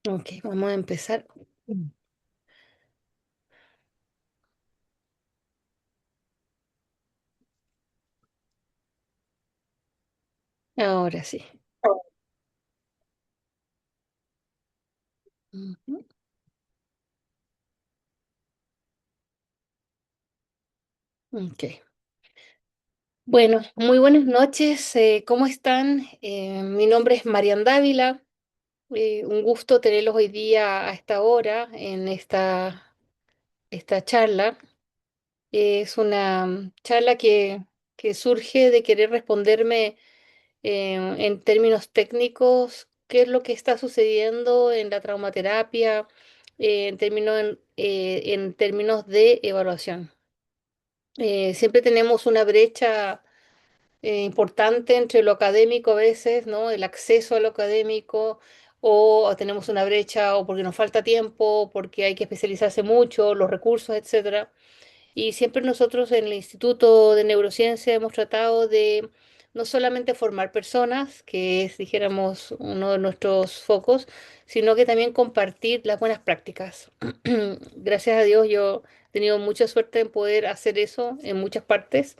Ok, vamos a empezar. Ahora sí. Ujú. Ok. Bueno, muy buenas noches. ¿Cómo están? Mi nombre es Marian Dávila. Un gusto tenerlos hoy día a esta hora en esta charla. Es una charla que surge de querer responderme en términos técnicos qué es lo que está sucediendo en la traumaterapia en términos de evaluación. Siempre tenemos una brecha importante entre lo académico a veces, ¿no? El acceso a lo académico, o tenemos una brecha o porque nos falta tiempo, porque hay que especializarse mucho, los recursos, etcétera. Y siempre nosotros en el Instituto de Neurociencia hemos tratado de no solamente formar personas, que es, dijéramos, uno de nuestros focos, sino que también compartir las buenas prácticas. Gracias a Dios yo he tenido mucha suerte en poder hacer eso en muchas partes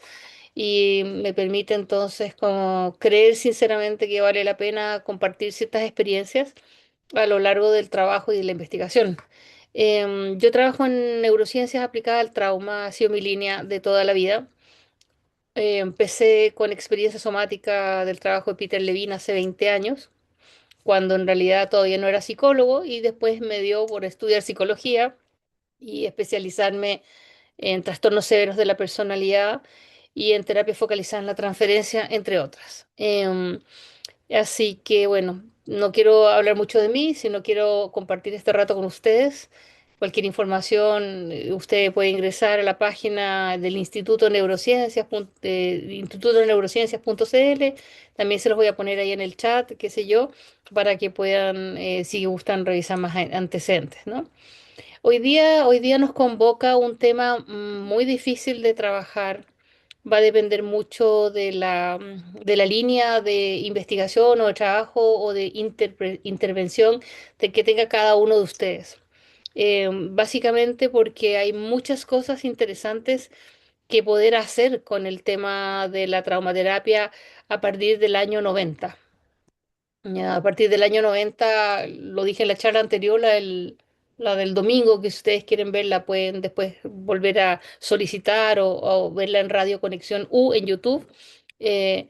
y me permite entonces como creer sinceramente que vale la pena compartir ciertas experiencias a lo largo del trabajo y de la investigación. Yo trabajo en neurociencias aplicadas al trauma, ha sido mi línea de toda la vida. Empecé con experiencia somática del trabajo de Peter Levine hace 20 años, cuando en realidad todavía no era psicólogo, y después me dio por estudiar psicología y especializarme en trastornos severos de la personalidad y en terapia focalizada en la transferencia, entre otras. Así que bueno, no quiero hablar mucho de mí, sino quiero compartir este rato con ustedes. Cualquier información, usted puede ingresar a la página del Instituto de Neurociencias.cl. También se los voy a poner ahí en el chat, qué sé yo, para que puedan, si gustan, revisar más antecedentes, ¿no? Hoy día nos convoca un tema muy difícil de trabajar. Va a depender mucho de la línea de investigación o de trabajo o de intervención de que tenga cada uno de ustedes. Básicamente porque hay muchas cosas interesantes que poder hacer con el tema de la traumaterapia a partir del año 90. Ya, a partir del año 90, lo dije en la charla anterior, la del domingo, que si ustedes quieren verla pueden después volver a solicitar o verla en Radio Conexión U en YouTube. Eh,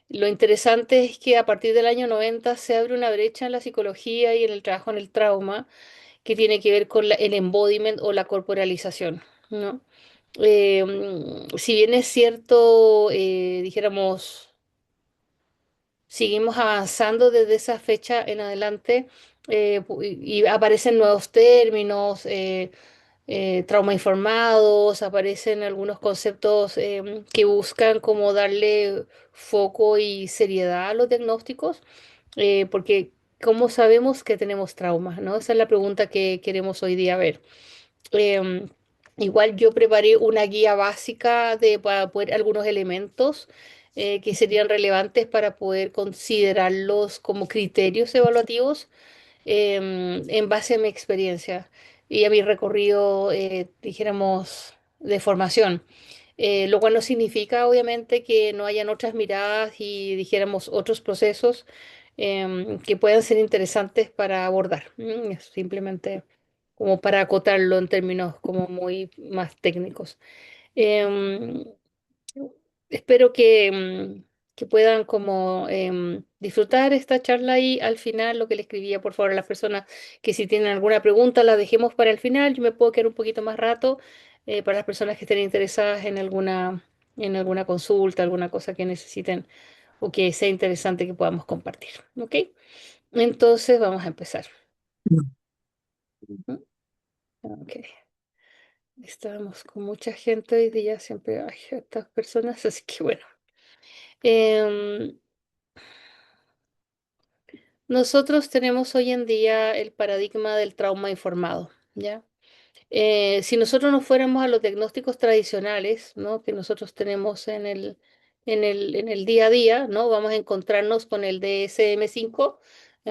lo interesante es que a partir del año 90 se abre una brecha en la psicología y en el trabajo en el trauma que tiene que ver con el embodiment o la corporalización, ¿no? Si bien es cierto, dijéramos seguimos avanzando desde esa fecha en adelante y aparecen nuevos términos, trauma informados, aparecen algunos conceptos que buscan como darle foco y seriedad a los diagnósticos, porque ¿cómo sabemos que tenemos traumas, no? Esa es la pregunta que queremos hoy día ver. Em, Igual yo preparé una guía básica para poder algunos elementos que serían relevantes para poder considerarlos como criterios evaluativos en base a mi experiencia y a mi recorrido, dijéramos, de formación. Lo cual no significa, obviamente, que no hayan otras miradas y, dijéramos, otros procesos que puedan ser interesantes para abordar. Es simplemente como para acotarlo en términos como muy más técnicos. Em, Espero que puedan como disfrutar esta charla y al final lo que le escribía, por favor, a las personas que si tienen alguna pregunta la dejemos para el final. Yo me puedo quedar un poquito más rato para las personas que estén interesadas en alguna consulta, alguna cosa que necesiten o que sea interesante que podamos compartir. ¿Ok? Entonces vamos a empezar. Ujú. Ok. Estábamos con mucha gente hoy día, siempre hay estas personas, así que bueno. Em, Nosotros tenemos hoy en día el paradigma del trauma informado, ¿ya? Si nosotros no fuéramos a los diagnósticos tradicionales, ¿no? Que nosotros tenemos en el día a día, ¿no? Vamos a encontrarnos con el DSM-5,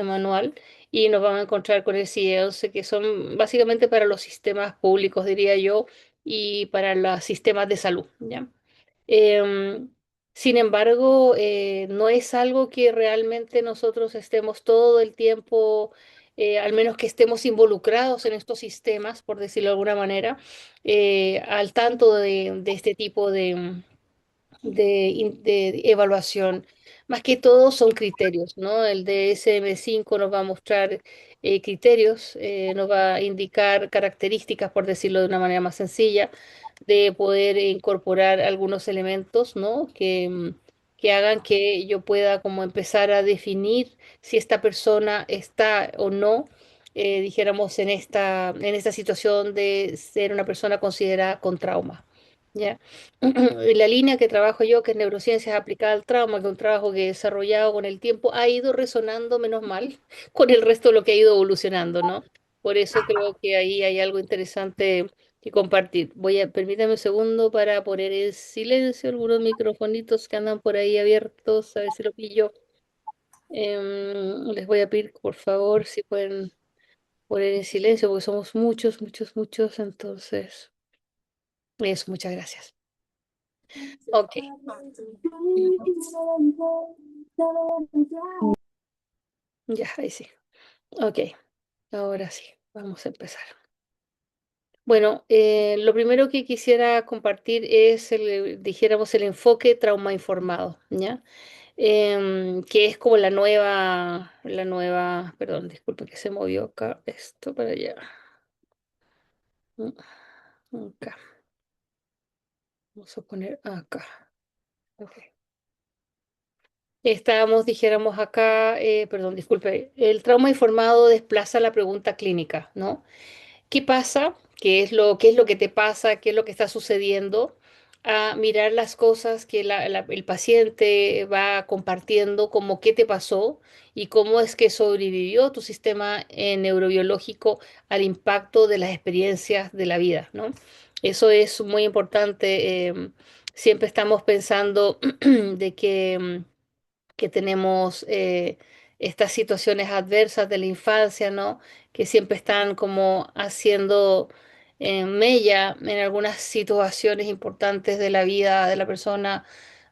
manual, y nos vamos a encontrar con el CIE-11, que son básicamente para los sistemas públicos, diría yo, y para los sistemas de salud, ¿ya? Em, Sin embargo, no es algo que realmente nosotros estemos todo el tiempo, al menos que estemos involucrados en estos sistemas, por decirlo de alguna manera, al tanto de este tipo de evaluación. Más que todo son criterios, ¿no? El DSM-5 nos va a mostrar criterios, nos va a indicar características, por decirlo de una manera más sencilla, de poder incorporar algunos elementos, ¿no? Que hagan que yo pueda como empezar a definir si esta persona está o no, dijéramos, en esta situación de ser una persona considerada con trauma. ¿Ya? Y la línea que trabajo yo, que es neurociencias aplicadas al trauma, que es un trabajo que he desarrollado con el tiempo, ha ido resonando, menos mal, con el resto de lo que ha ido evolucionando, ¿no? Por eso creo que ahí hay algo interesante que compartir. Permítame un segundo para poner en silencio algunos microfonitos que andan por ahí abiertos, a ver si lo pillo. Les voy a pedir, por favor, si pueden poner en silencio, porque somos muchos, muchos, muchos, entonces, eso, muchas gracias. Ok. Ya, ahí sí. Ok, ahora sí, vamos a empezar. Bueno, lo primero que quisiera compartir es dijéramos, el enfoque trauma informado, ¿ya? Que es como perdón, disculpe que se movió acá, esto para allá. Mm, Acá, vamos a poner acá. Ok. Estábamos, dijéramos acá, perdón, disculpe, el trauma informado desplaza la pregunta clínica, ¿no? ¿Qué pasa? Qué es lo que te pasa? ¿Qué es lo que está sucediendo? A mirar las cosas que el paciente va compartiendo, como qué te pasó y cómo es que sobrevivió tu sistema neurobiológico al impacto de las experiencias de la vida, ¿no? Eso es muy importante. Siempre estamos pensando de que tenemos estas situaciones adversas de la infancia, ¿no? Que siempre están como haciendo mella en algunas situaciones importantes de la vida de la persona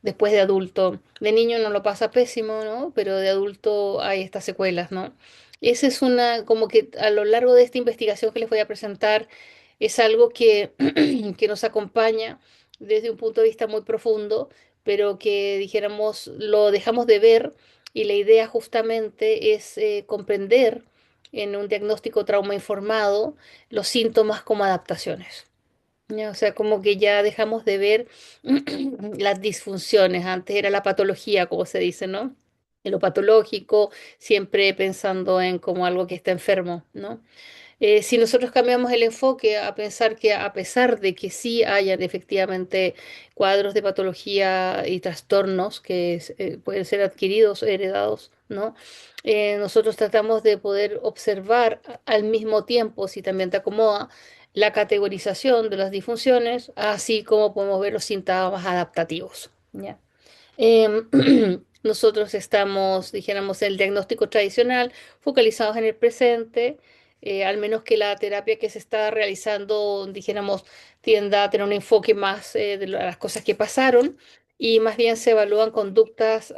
después de adulto. De niño no lo pasa pésimo, ¿no? Pero de adulto hay estas secuelas, ¿no? Esa es como que a lo largo de esta investigación que les voy a presentar, es algo que, que nos acompaña desde un punto de vista muy profundo, pero que dijéramos lo dejamos de ver, y la idea justamente es comprender en un diagnóstico trauma informado los síntomas como adaptaciones. ¿Ya? O sea, como que ya dejamos de ver las disfunciones. Antes era la patología, como se dice, ¿no? En lo patológico, siempre pensando en como algo que está enfermo, ¿no? Si nosotros cambiamos el enfoque a pensar que a pesar de que sí hayan efectivamente cuadros de patología y trastornos que pueden ser adquiridos o heredados, ¿no? Nosotros tratamos de poder observar al mismo tiempo, si también te acomoda, la categorización de las disfunciones, así como podemos ver los síntomas adaptativos, ¿ya? Em, Nosotros estamos, dijéramos, en el diagnóstico tradicional, focalizados en el presente, al menos que la terapia que se está realizando, dijéramos, tienda a tener un enfoque más de las cosas que pasaron, y más bien se evalúan conductas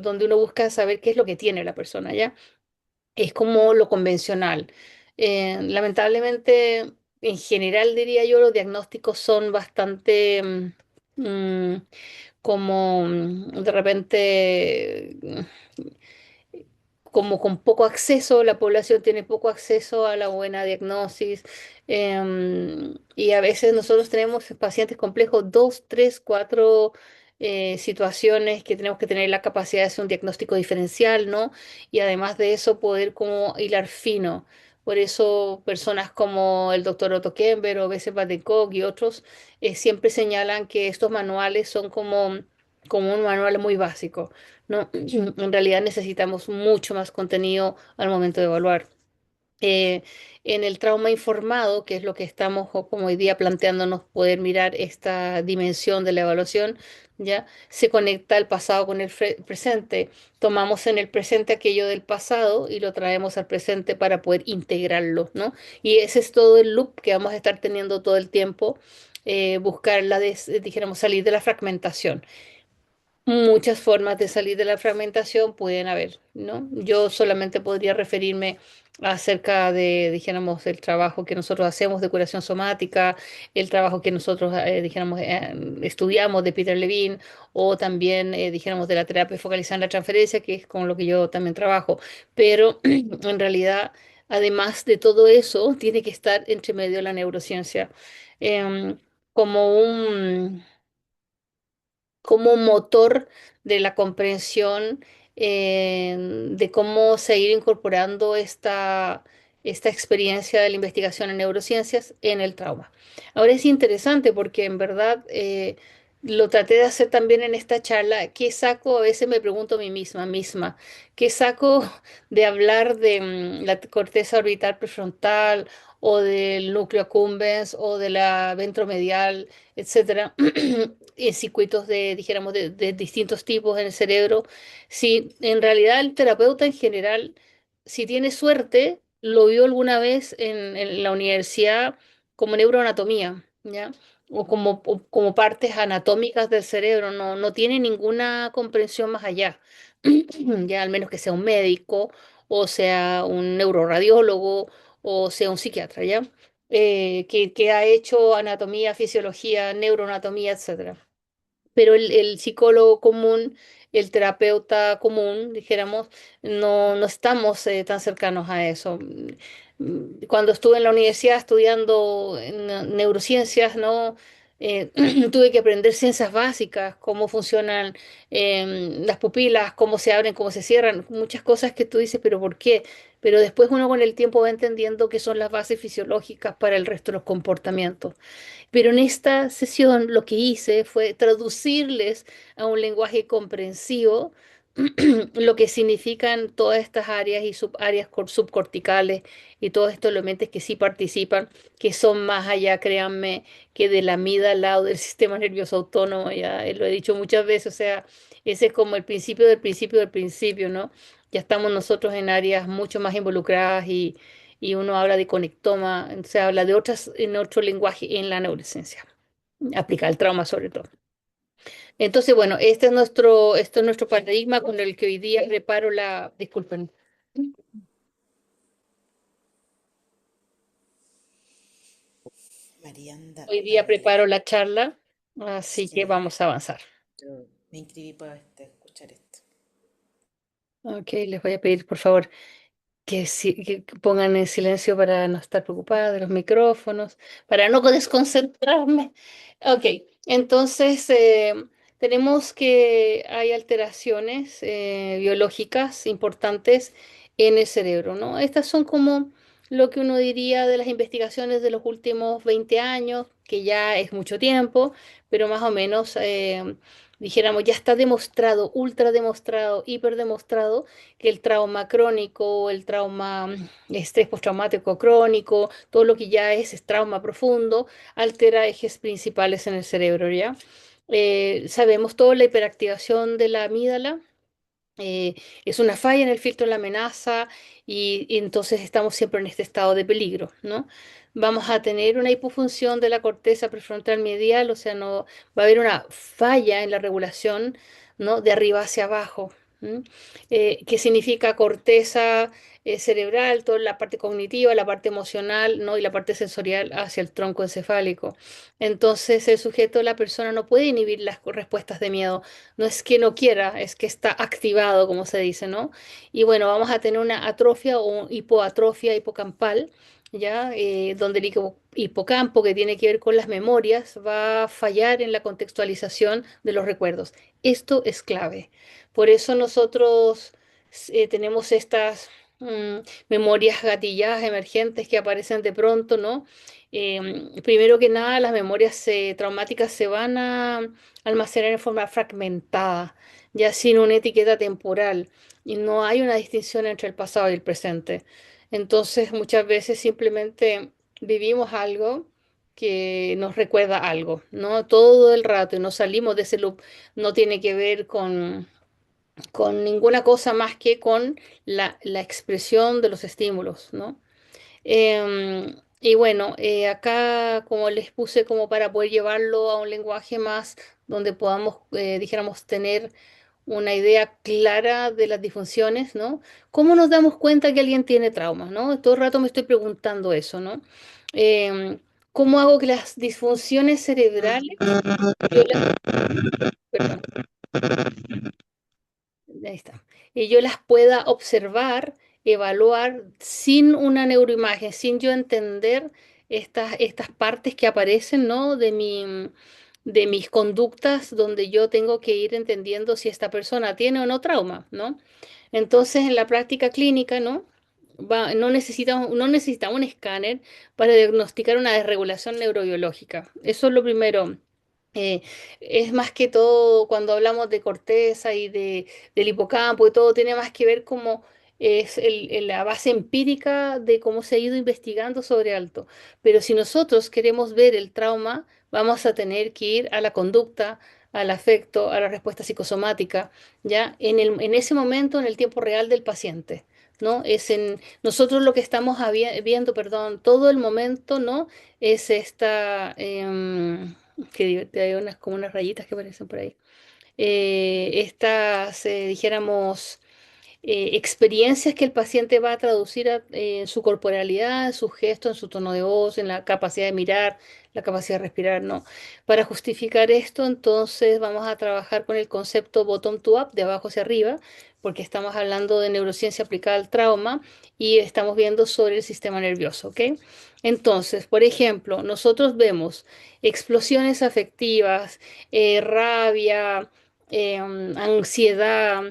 donde uno busca saber qué es lo que tiene la persona, ¿ya? Es como lo convencional. Lamentablemente, en general diría yo, los diagnósticos son bastante como de repente como con poco acceso, la población tiene poco acceso a la buena diagnosis, y a veces nosotros tenemos pacientes complejos, dos, tres, cuatro situaciones que tenemos que tener la capacidad de hacer un diagnóstico diferencial, ¿no? Y además de eso poder como hilar fino. Por eso personas como el doctor Otto Kemper o Bessel van der Kolk y otros siempre señalan que estos manuales son como un manual muy básico, ¿no? En realidad necesitamos mucho más contenido al momento de evaluar. eh, en el trauma informado, que es lo que estamos como hoy día planteándonos poder mirar esta dimensión de la evaluación, ya se conecta el pasado con el presente. Tomamos en el presente aquello del pasado y lo traemos al presente para poder integrarlo, ¿no? Y ese es todo el loop que vamos a estar teniendo todo el tiempo, buscar dijéramos, salir de la fragmentación. Muchas formas de salir de la fragmentación pueden haber, ¿no? Yo solamente podría referirme acerca de, dijéramos, el trabajo que nosotros hacemos de curación somática, el trabajo que nosotros, dijéramos, estudiamos de Peter Levine, o también, dijéramos, de la terapia focalizada en la transferencia, que es con lo que yo también trabajo. Pero en realidad, además de todo eso, tiene que estar entre medio de la neurociencia, em, como un motor de la comprensión, de cómo seguir incorporando esta experiencia de la investigación en neurociencias en el trauma. Ahora es interesante porque en verdad lo traté de hacer también en esta charla. ¿Qué saco? A veces me pregunto a mí misma, ¿qué saco de hablar de la corteza orbital prefrontal o del núcleo accumbens o de la ventromedial, etcétera? Circuitos de, dijéramos, de distintos tipos en el cerebro. Si en realidad el terapeuta en general, si tiene suerte, lo vio alguna vez en la universidad como neuroanatomía, ¿ya? O como partes anatómicas del cerebro, no tiene ninguna comprensión más allá, ya al menos que sea un médico, o sea un neuroradiólogo, o sea un psiquiatra, ¿ya? Que ha hecho anatomía, fisiología, neuroanatomía, etcétera. Pero el psicólogo común, el terapeuta común, dijéramos, no estamos tan cercanos a eso. Cuando estuve en la universidad estudiando neurociencias, ¿no? Tuve que aprender ciencias básicas, cómo funcionan las pupilas, cómo se abren, cómo se cierran, muchas cosas que tú dices, pero ¿por qué? Pero después uno con el tiempo va entendiendo que son las bases fisiológicas para el resto de los comportamientos. Pero en esta sesión lo que hice fue traducirles a un lenguaje comprensivo lo que significan todas estas áreas y subáreas subcorticales y todos estos elementos que sí participan, que son más allá, créanme, que de la amígdala o del sistema nervioso autónomo, ya lo he dicho muchas veces, o sea, ese es como el principio del principio del principio, ¿no? Ya estamos nosotros en áreas mucho más involucradas y uno habla de conectoma, se habla de otras en otro lenguaje en la neurociencia, aplica el trauma sobre todo. Entonces, bueno, este es nuestro paradigma con el que hoy día disculpen, Marianda, hoy día dale. preparo la charla, así que Sí, vamos a avanzar. yo me inscribí para escuchar esto. Ok, les voy a pedir por favor que pongan en silencio para no estar preocupada de los micrófonos, para no desconcentrarme. Ok, entonces tenemos que hay alteraciones biológicas importantes en el cerebro, ¿no? Estas son como lo que uno diría de las investigaciones de los últimos 20 años, que ya es mucho tiempo, pero más o menos, dijéramos, ya está demostrado, ultra demostrado, hiper demostrado que el trauma crónico, el trauma, estrés postraumático crónico, todo lo que ya es trauma profundo, altera ejes principales en el cerebro, ¿ya? Sabemos toda la hiperactivación de la amígdala. eh, es una falla en el filtro de la amenaza y entonces estamos siempre en este estado de peligro, ¿no? Vamos a tener una hipofunción de la corteza prefrontal medial, o sea, no va a haber una falla en la regulación, ¿no? De arriba hacia abajo. ¿M? ¿Qué significa corteza cerebral? Toda la parte cognitiva, la parte emocional, ¿no? Y la parte sensorial hacia el tronco encefálico. Entonces, el sujeto, la persona no puede inhibir las respuestas de miedo. No es que no quiera, es que está activado, como se dice, ¿no? Y bueno, vamos a tener una atrofia o hipoatrofia hipocampal, ¿ya? Donde el hipocampo, que tiene que ver con las memorias, va a fallar en la contextualización de los recuerdos. Esto es clave. Por eso nosotros tenemos estas memorias gatilladas emergentes que aparecen de pronto, ¿no? Primero que nada, las memorias traumáticas se van a almacenar en forma fragmentada, ya sin una etiqueta temporal, y no hay una distinción entre el pasado y el presente. Entonces, muchas veces simplemente vivimos algo que nos recuerda algo, ¿no? Todo el rato y no salimos de ese loop. No tiene que ver con ninguna cosa más que con la expresión de los estímulos, ¿no? Y bueno, acá como les puse como para poder llevarlo a un lenguaje más donde podamos, dijéramos, tener una idea clara de las disfunciones, ¿no? ¿Cómo nos damos cuenta que alguien tiene trauma, ¿no? Todo el rato me estoy preguntando eso, ¿no? Em, ¿Cómo hago que las disfunciones cerebrales, yo las, perdón, ahí está. Y yo las pueda observar, evaluar sin una neuroimagen, sin yo entender estas partes que aparecen, ¿no? De mis conductas, donde yo tengo que ir entendiendo si esta persona tiene o no trauma, ¿no? Entonces, en la práctica clínica, ¿no? No necesita un escáner para diagnosticar una desregulación neurobiológica. Eso es lo primero. Eh, es más que todo cuando hablamos de corteza del hipocampo y todo, tiene más que ver como es la base empírica de cómo se ha ido investigando sobre alto. Pero si nosotros queremos ver el trauma, vamos a tener que ir a la conducta, al afecto, a la respuesta psicosomática, ya en ese momento, en el tiempo real del paciente. ¿No? Nosotros lo que estamos viendo, perdón, todo el momento, ¿no? Es qué divertido, hay unas como unas rayitas que aparecen por ahí. Estas, dijéramos, experiencias que el paciente va a traducir en su corporalidad, en sus gestos, en su tono de voz, en la capacidad de mirar, la capacidad de respirar, ¿no? Para justificar esto, entonces vamos a trabajar con el concepto bottom to up, de abajo hacia arriba, porque estamos hablando de neurociencia aplicada al trauma y estamos viendo sobre el sistema nervioso, ¿ok? Entonces, por ejemplo, nosotros vemos explosiones afectivas, rabia, ansiedad,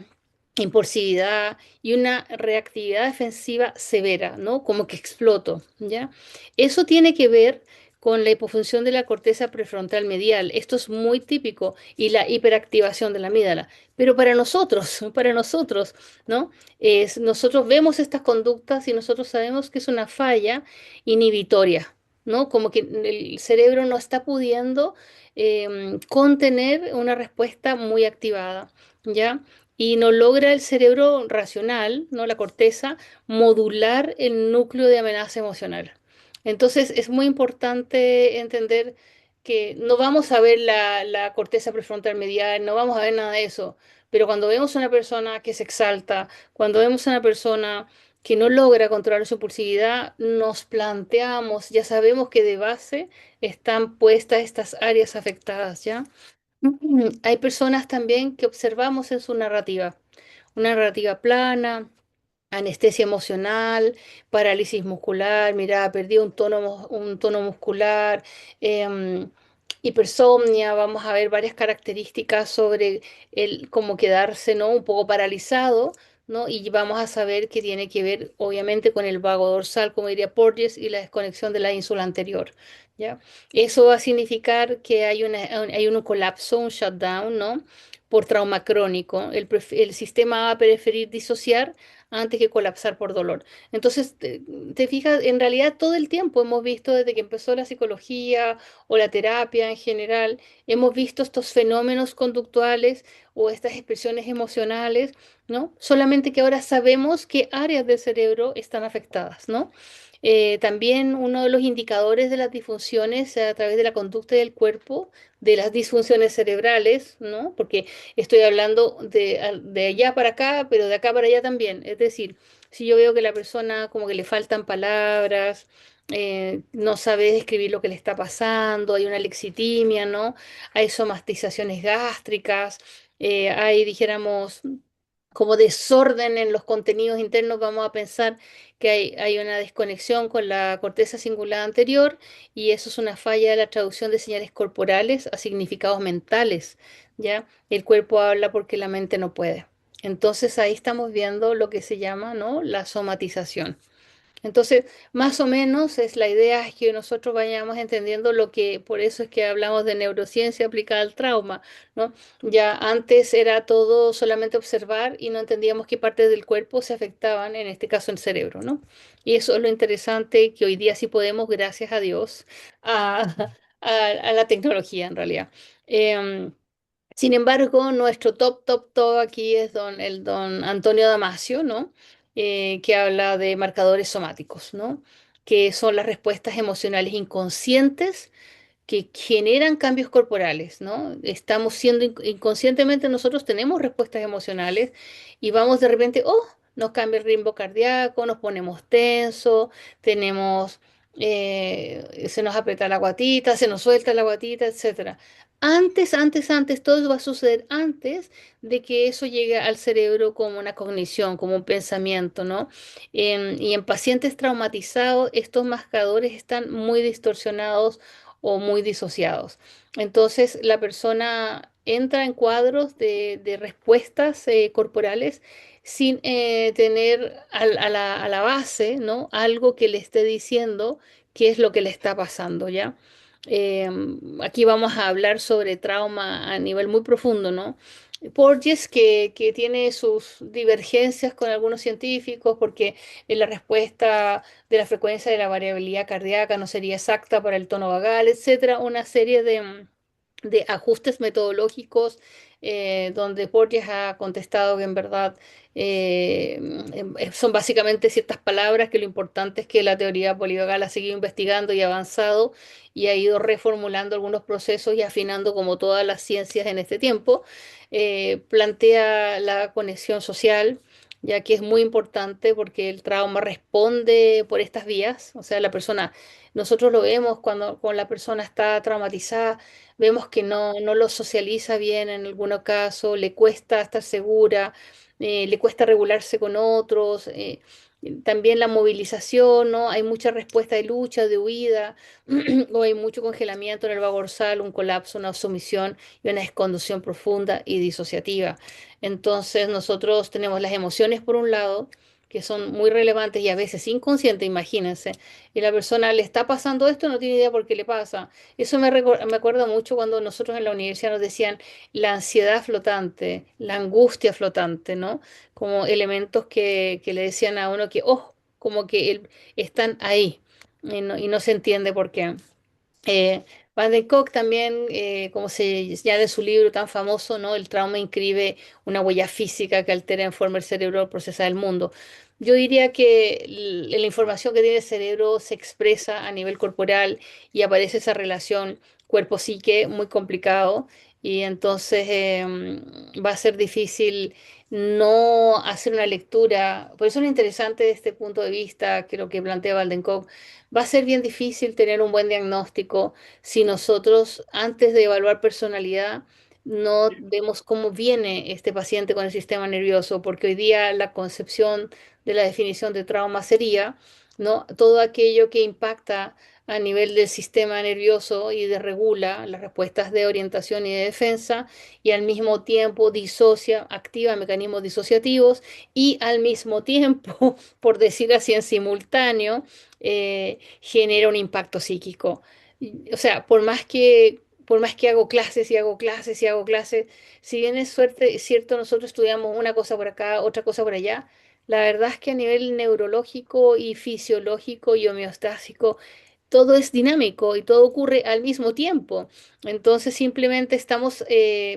impulsividad y una reactividad defensiva severa, ¿no? Como que exploto, ¿ya? Eso tiene que ver con la hipofunción de la corteza prefrontal medial. Esto es muy típico y la hiperactivación de la amígdala. Pero para nosotros, para nosotros, ¿no? Nosotros vemos estas conductas y nosotros sabemos que es una falla inhibitoria, ¿no? Como que el cerebro no está pudiendo contener una respuesta muy activada, ¿ya? Y no logra el cerebro racional, ¿no? La corteza, modular el núcleo de amenaza emocional. Entonces es muy importante entender que no vamos a ver la corteza prefrontal medial, no vamos a ver nada de eso, pero cuando vemos a una persona que se exalta, cuando vemos a una persona que no logra controlar su impulsividad, nos planteamos, ya sabemos que de base están puestas estas áreas afectadas, ¿ya? Hay personas también que observamos en su narrativa, una narrativa plana, anestesia emocional, parálisis muscular, mira, perdí un tono muscular, em, hipersomnia, vamos a ver varias características sobre el cómo quedarse, ¿no? Un poco paralizado, ¿no? Y vamos a saber que tiene que ver, obviamente, con el vago dorsal, como diría Porges, y la desconexión de la ínsula anterior, ¿ya? Eso va a significar que hay un colapso, un shutdown, ¿no? Por trauma crónico. El sistema va a preferir disociar antes que colapsar por dolor. Entonces, te fijas, en realidad todo el tiempo hemos visto desde que empezó la psicología o la terapia en general, hemos visto estos fenómenos conductuales o estas expresiones emocionales, ¿no? Solamente que ahora sabemos qué áreas del cerebro están afectadas, ¿no? También uno de los indicadores de las disfunciones a través de la conducta del cuerpo, de las disfunciones cerebrales, ¿no? Porque estoy hablando de allá para acá, pero de acá para allá también. Es decir, si yo veo que la persona como que le faltan palabras, no sabe describir lo que le está pasando, hay una lexitimia, ¿no? Hay somatizaciones gástricas, hay, dijéramos, como desorden en los contenidos internos, vamos a pensar que hay una desconexión con la corteza cingulada anterior y eso es una falla de la traducción de señales corporales a significados mentales, ¿ya? El cuerpo habla porque la mente no puede. Entonces ahí estamos viendo lo que se llama, ¿no? La somatización. Entonces, más o menos es la idea es que nosotros vayamos entendiendo lo que, por eso es que hablamos de neurociencia aplicada al trauma, ¿no? Ya antes era todo solamente observar y no entendíamos qué partes del cuerpo se afectaban, en este caso el cerebro, ¿no? Y eso es lo interesante que hoy día sí podemos, gracias a Dios, a la tecnología en realidad. Em, Sin embargo, nuestro top aquí es el don Antonio Damasio, ¿no? Que habla de marcadores somáticos, ¿no? Que son las respuestas emocionales inconscientes que generan cambios corporales, ¿no? Estamos siendo inconscientemente nosotros tenemos respuestas emocionales y vamos de repente, oh, nos cambia el ritmo cardíaco, nos ponemos tensos, tenemos, se nos aprieta la guatita, se nos suelta la guatita, etcétera. Antes, todo eso va a suceder antes de que eso llegue al cerebro como una cognición, como un pensamiento, ¿no? Y en pacientes traumatizados, estos marcadores están muy distorsionados o muy disociados. Entonces, la persona entra en cuadros de respuestas corporales sin tener a la base, ¿no? Algo que le esté diciendo qué es lo que le está pasando, ¿ya? Eh, Aquí vamos a hablar sobre trauma a nivel muy profundo, ¿no? Porges, que tiene sus divergencias con algunos científicos, porque en la respuesta de la frecuencia de la variabilidad cardíaca no sería exacta para el tono vagal, etcétera, una serie de ajustes metodológicos donde Porges ha contestado que en verdad son básicamente ciertas palabras que lo importante es que la teoría polivagal ha seguido investigando y avanzado y ha ido reformulando algunos procesos y afinando como todas las ciencias en este tiempo. Plantea la conexión social, ya que es muy importante porque el trauma responde por estas vías, o sea, la persona, nosotros lo vemos cuando la persona está traumatizada, vemos que no lo socializa bien en algunos casos, le cuesta estar segura, le cuesta regularse con otros, también la movilización, ¿no? Hay mucha respuesta de lucha, de huida, o hay mucho congelamiento en el vago dorsal, un colapso, una sumisión y una desconducción profunda y disociativa. Entonces nosotros tenemos las emociones por un lado, que son muy relevantes y a veces inconscientes, imagínense, y la persona le está pasando esto, no tiene idea por qué le pasa. Eso me acuerdo mucho cuando nosotros en la universidad nos decían la ansiedad flotante, la angustia flotante, ¿no? Como elementos que le decían a uno que, oh, como que están ahí y no se entiende por qué. Van der Kolk también, como se señala en su libro tan famoso, ¿no? El trauma inscribe una huella física que altera en forma el cerebro al procesar el mundo. Yo diría que la información que tiene el cerebro se expresa a nivel corporal y aparece esa relación cuerpo-psique muy complicado y entonces va a ser difícil no hacer una lectura. Por eso es interesante de este punto de vista, que lo que plantea Valdenkov, va a ser bien difícil tener un buen diagnóstico si nosotros, antes de evaluar personalidad, no vemos cómo viene este paciente con el sistema nervioso, porque hoy día la concepción de la definición de trauma sería, ¿no? Todo aquello que impacta a nivel del sistema nervioso y desregula las respuestas de orientación y de defensa y al mismo tiempo disocia, activa mecanismos disociativos y al mismo tiempo, por decir así en simultáneo, genera un impacto psíquico. O sea, por más que hago clases y hago clases y hago clases, si bien es suerte, es cierto, nosotros estudiamos una cosa por acá, otra cosa por allá, la verdad es que a nivel neurológico y fisiológico y homeostásico, todo es dinámico y todo ocurre al mismo tiempo. Entonces simplemente estamos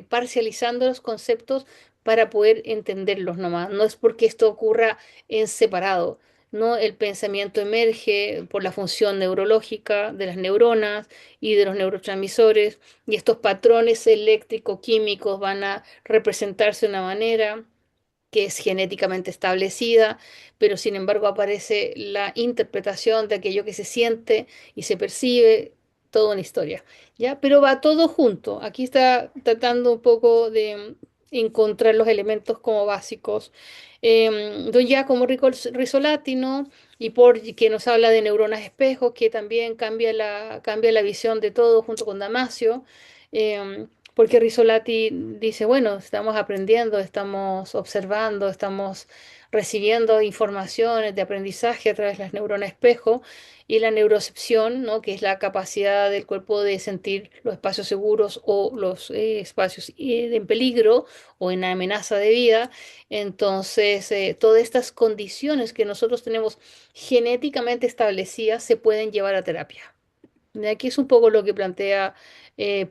parcializando los conceptos para poder entenderlos nomás. No es porque esto ocurra en separado. ¿No? El pensamiento emerge por la función neurológica de las neuronas y de los neurotransmisores, y estos patrones eléctrico-químicos van a representarse de una manera que es genéticamente establecida, pero sin embargo aparece la interpretación de aquello que se siente y se percibe, toda una historia, ¿ya? Pero va todo junto. Aquí está tratando un poco de encontrar los elementos como básicos. Don Giacomo Risolati, ¿no? Y por que nos habla de neuronas espejos, que también cambia la visión de todo junto con Damasio. porque Rizzolatti dice, bueno, estamos aprendiendo, estamos observando, estamos recibiendo informaciones de aprendizaje a través de las neuronas espejo y la neurocepción, ¿no? Que es la capacidad del cuerpo de sentir los espacios seguros o los espacios en peligro o en amenaza de vida. Entonces, todas estas condiciones que nosotros tenemos genéticamente establecidas se pueden llevar a terapia. De aquí es un poco lo que plantea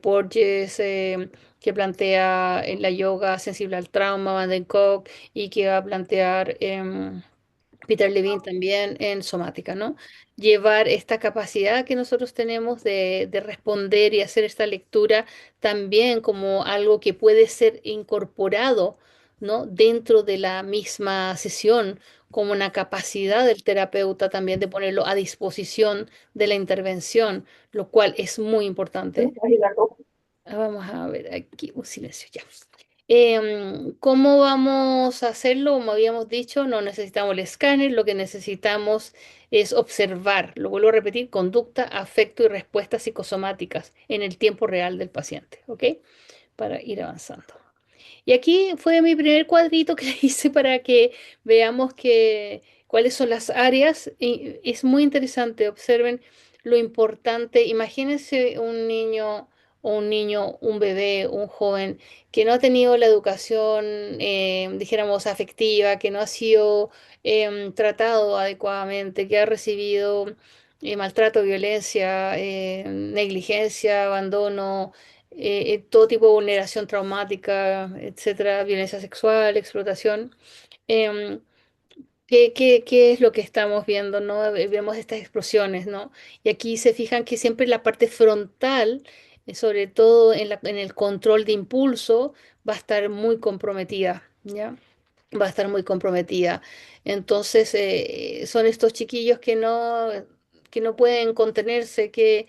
Porges, que plantea en la yoga sensible al trauma, Van den Kolk, y que va a plantear Peter Levine también en somática, ¿no? Llevar esta capacidad que nosotros tenemos de responder y hacer esta lectura también como algo que puede ser incorporado, ¿no? Dentro de la misma sesión, como una capacidad del terapeuta también de ponerlo a disposición de la intervención, lo cual es muy importante. Vamos a ver aquí, un silencio ya. ¿Cómo vamos a hacerlo? Como habíamos dicho, no necesitamos el escáner, lo que necesitamos es observar, lo vuelvo a repetir, conducta, afecto y respuestas psicosomáticas en el tiempo real del paciente, ¿ok? Para ir avanzando. Y aquí fue mi primer cuadrito que le hice para que veamos cuáles son las áreas. Y es muy interesante, observen lo importante. Imagínense un bebé, un joven que no ha tenido la educación, dijéramos, afectiva, que no ha sido tratado adecuadamente, que ha recibido maltrato, violencia, negligencia, abandono, todo tipo de vulneración traumática, etcétera, violencia sexual, explotación. Em, ¿Qué es lo que estamos viendo, ¿no? Vemos estas explosiones, ¿no? Y aquí se fijan que siempre la parte frontal, sobre todo en el control de impulso, va a estar muy comprometida, ¿ya? Va a estar muy comprometida. Entonces, son estos chiquillos que no pueden contenerse, que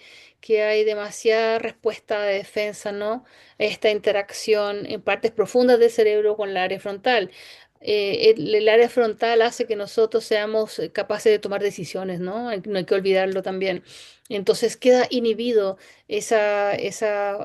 hay demasiada respuesta de defensa, ¿no? Esta interacción en partes profundas del cerebro con el área frontal. El área frontal hace que nosotros seamos capaces de tomar decisiones, ¿no? No hay que olvidarlo también. Entonces queda inhibido esa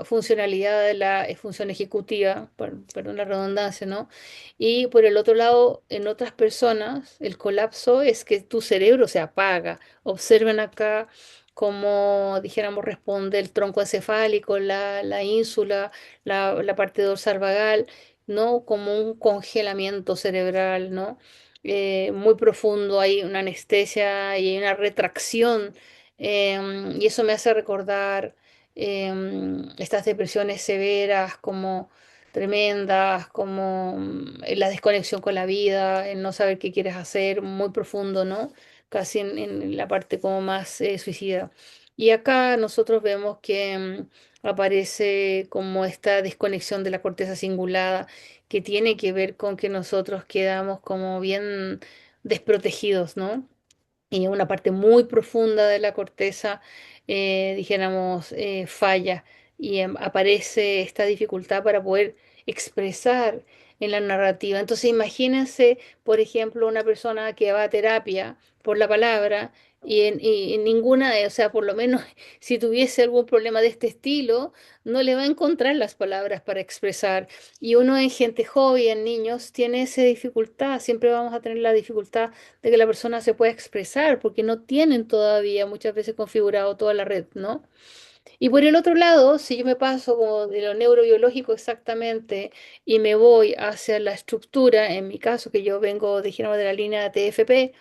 funcionalidad de la función ejecutiva, perdón la redundancia, ¿no? Y por el otro lado, en otras personas, el colapso es que tu cerebro se apaga. Observen acá cómo, dijéramos, responde el tronco encefálico, la ínsula, la parte dorsal vagal, ¿no? Como un congelamiento cerebral, ¿no? Muy profundo, hay una anestesia y hay una retracción, y eso me hace recordar estas depresiones severas como tremendas, como la desconexión con la vida, el no saber qué quieres hacer, muy profundo, ¿no? Casi en la parte como más suicida. Y acá nosotros vemos que aparece como esta desconexión de la corteza cingulada que tiene que ver con que nosotros quedamos como bien desprotegidos, ¿no? Y una parte muy profunda de la corteza, dijéramos, falla y aparece esta dificultad para poder expresar en la narrativa. Entonces, imagínense, por ejemplo, una persona que va a terapia por la palabra y en ninguna, o sea, por lo menos si tuviese algún problema de este estilo, no le va a encontrar las palabras para expresar. Y uno en gente joven, en niños, tiene esa dificultad, siempre vamos a tener la dificultad de que la persona se pueda expresar, porque no tienen todavía muchas veces configurado toda la red, ¿no? Y por el otro lado, si yo me paso como de lo neurobiológico exactamente y me voy hacia la estructura, en mi caso que yo vengo, dijéramos, de la línea TFP,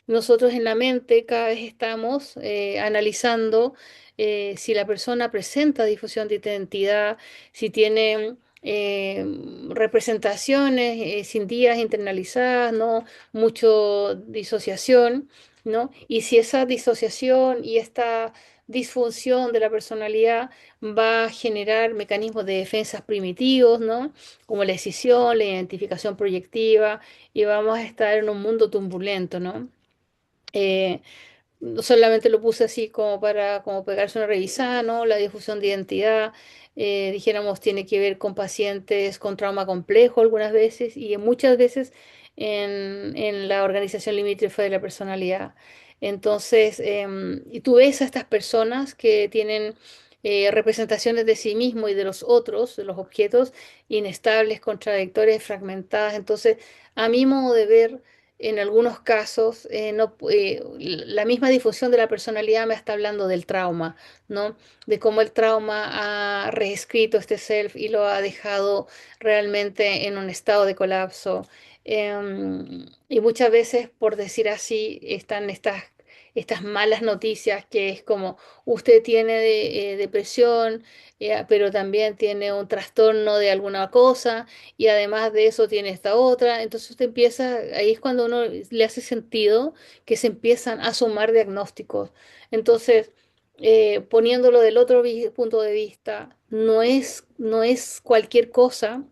nosotros en la mente cada vez estamos analizando si la persona presenta difusión de identidad, si tiene representaciones sin días internalizadas, ¿no? Mucho disociación, ¿no? Y si esa disociación y esta disfunción de la personalidad va a generar mecanismos de defensas primitivos, ¿no? Como la escisión, la identificación proyectiva, y vamos a estar en un mundo turbulento, ¿no? Eh, no solamente lo puse así como para como pegarse una revisada, ¿no? La difusión de identidad, dijéramos, tiene que ver con pacientes con trauma complejo algunas veces y muchas veces en la organización limítrofe de la personalidad. Entonces, y tú ves a estas personas que tienen representaciones de sí mismo y de los otros, de los objetos, inestables, contradictorias, fragmentadas. Entonces, a mi modo de ver, en algunos casos, no, la misma difusión de la personalidad me está hablando del trauma, ¿no? De cómo el trauma ha reescrito este self y lo ha dejado realmente en un estado de colapso. Y muchas veces, por decir así, están estas malas noticias que es como usted tiene depresión, pero también tiene un trastorno de alguna cosa y además de eso tiene esta otra. Entonces usted empieza, ahí es cuando uno le hace sentido que se empiezan a sumar diagnósticos. Entonces, poniéndolo del otro punto de vista, no es cualquier cosa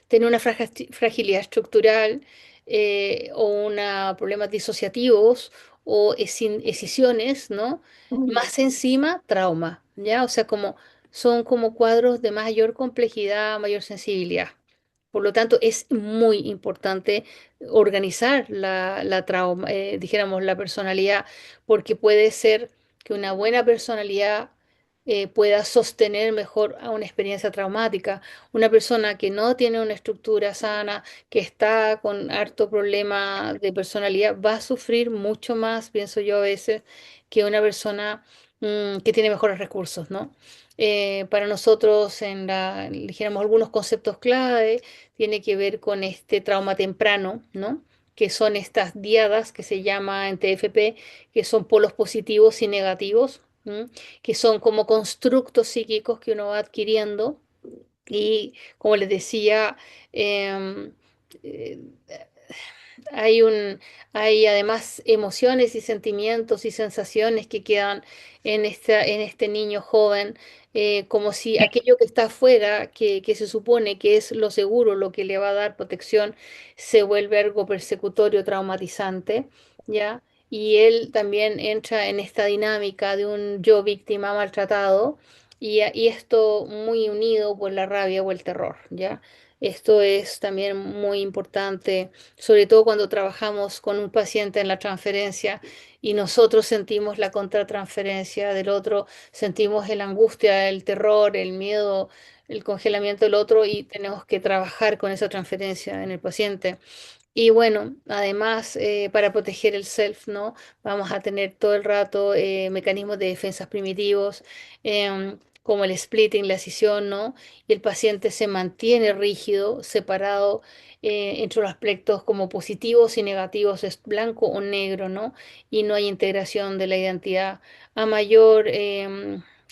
tener una fragilidad estructural o una, problemas disociativos o escisiones, ¿no? Más encima, trauma, ¿ya? O sea, como son como cuadros de mayor complejidad, mayor sensibilidad. Por lo tanto, es muy importante organizar la trauma, dijéramos, la personalidad, porque puede ser que una buena personalidad pueda sostener mejor a una experiencia traumática. Una persona que no tiene una estructura sana, que está con harto problema de personalidad, va a sufrir mucho más, pienso yo a veces, que una persona que tiene mejores recursos, ¿no? Para nosotros, dijéramos, algunos conceptos clave tiene que ver con este trauma temprano, ¿no? Que son estas diadas que se llama en TFP, que son polos positivos y negativos, ¿m? Que son como constructos psíquicos que uno va adquiriendo y, como les decía, em, eh, hay hay además emociones y sentimientos y sensaciones que quedan en este niño joven, como si aquello que está afuera, que se supone que es lo seguro, lo que le va a dar protección, se vuelve algo persecutorio, traumatizante, ¿ya? Y él también entra en esta dinámica de un yo víctima maltratado y esto muy unido por la rabia o el terror, ¿ya? Esto es también muy importante, sobre todo cuando trabajamos con un paciente en la transferencia y nosotros sentimos la contratransferencia del otro, sentimos la angustia, el terror, el miedo, el congelamiento del otro y tenemos que trabajar con esa transferencia en el paciente. Y bueno, además, para proteger el self, ¿no? Vamos a tener todo el rato mecanismos de defensas primitivos, como el splitting, la escisión, ¿no? Y el paciente se mantiene rígido, separado entre los aspectos como positivos y negativos, es blanco o negro, ¿no? Y no hay integración de la identidad. A mayor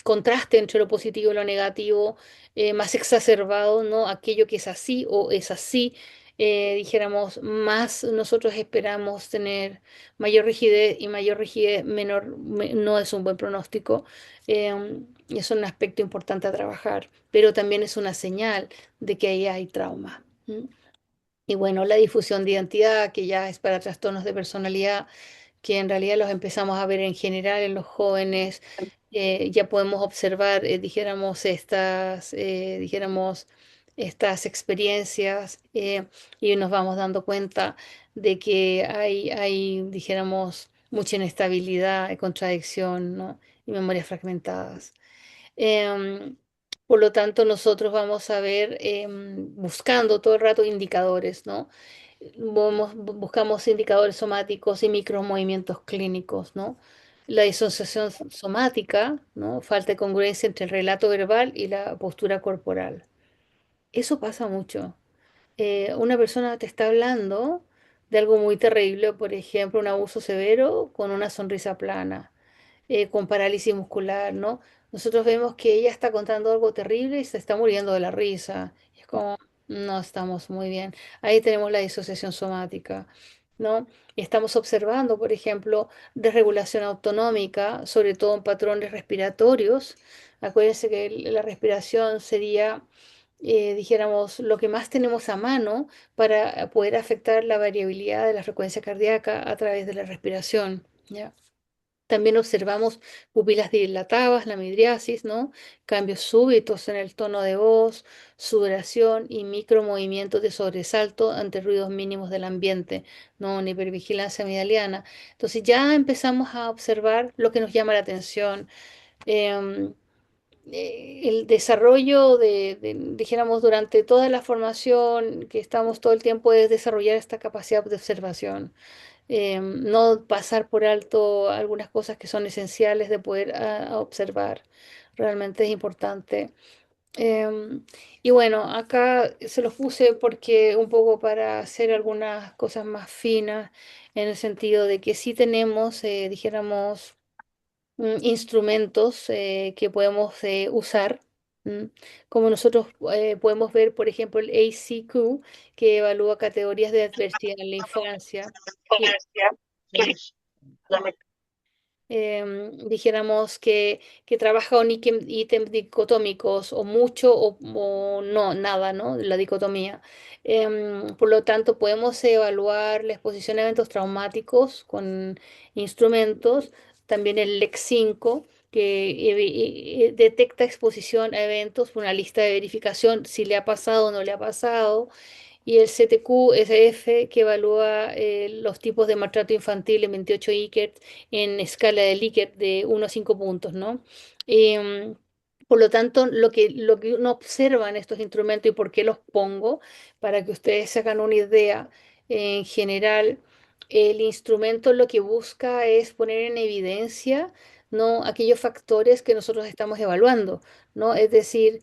contraste entre lo positivo y lo negativo, más exacerbado, ¿no? Aquello que es así o es así dijéramos, más nosotros esperamos tener mayor rigidez y mayor rigidez menor no es un buen pronóstico. Y es un aspecto importante a trabajar, pero también es una señal de que ahí hay trauma. ¿M? Y bueno, la difusión de identidad, que ya es para trastornos de personalidad, que en realidad los empezamos a ver en general en los jóvenes, ya podemos observar, dijéramos, estas experiencias y nos vamos dando cuenta de que dijéramos, mucha inestabilidad y contradicción, ¿no? Y memorias fragmentadas. Em, por lo tanto, nosotros vamos a ver buscando todo el rato indicadores, ¿no? Buscamos indicadores somáticos y micromovimientos clínicos, ¿no? La disociación somática, ¿no? Falta de congruencia entre el relato verbal y la postura corporal. Eso pasa mucho. Una persona te está hablando de algo muy terrible, por ejemplo, un abuso severo con una sonrisa plana con parálisis muscular, ¿no? Nosotros vemos que ella está contando algo terrible y se está muriendo de la risa. Y es como, no estamos muy bien. Ahí tenemos la disociación somática, ¿no? Y estamos observando, por ejemplo, desregulación autonómica, sobre todo en patrones respiratorios. Acuérdense que la respiración sería, dijéramos, lo que más tenemos a mano para poder afectar la variabilidad de la frecuencia cardíaca a través de la respiración, ¿ya? También observamos pupilas dilatadas, la midriasis, ¿no? Cambios súbitos en el tono de voz, sudoración y micromovimientos de sobresalto ante ruidos mínimos del ambiente, ¿no? Una hipervigilancia midaliana. Entonces ya empezamos a observar lo que nos llama la atención. em, el desarrollo dijéramos, durante toda la formación, que estamos todo el tiempo, es desarrollar esta capacidad de observación. No pasar por alto algunas cosas que son esenciales de poder observar. Realmente es importante. Em, y bueno, acá se los puse porque un poco para hacer algunas cosas más finas, en el sentido de que sí tenemos, dijéramos, instrumentos que podemos usar. mm, Como nosotros podemos ver, por ejemplo, el ACQ, que evalúa categorías de adversidad en la infancia. Que dijéramos que trabaja con ítems dicotómicos o mucho o no, nada, ¿no? La dicotomía. Por lo tanto, podemos evaluar la exposición a eventos traumáticos con instrumentos, también el LEX5, que detecta exposición a eventos, una lista de verificación, si le ha pasado o no le ha pasado, y el CTQ-SF, que evalúa los tipos de maltrato infantil en 28 Likert en escala de Likert de 1 a 5 puntos, ¿no? Em, por lo tanto, lo que uno observa en estos instrumentos y por qué los pongo, para que ustedes se hagan una idea, en general, el instrumento lo que busca es poner en evidencia, ¿no? Aquellos factores que nosotros estamos evaluando, ¿no? Es decir,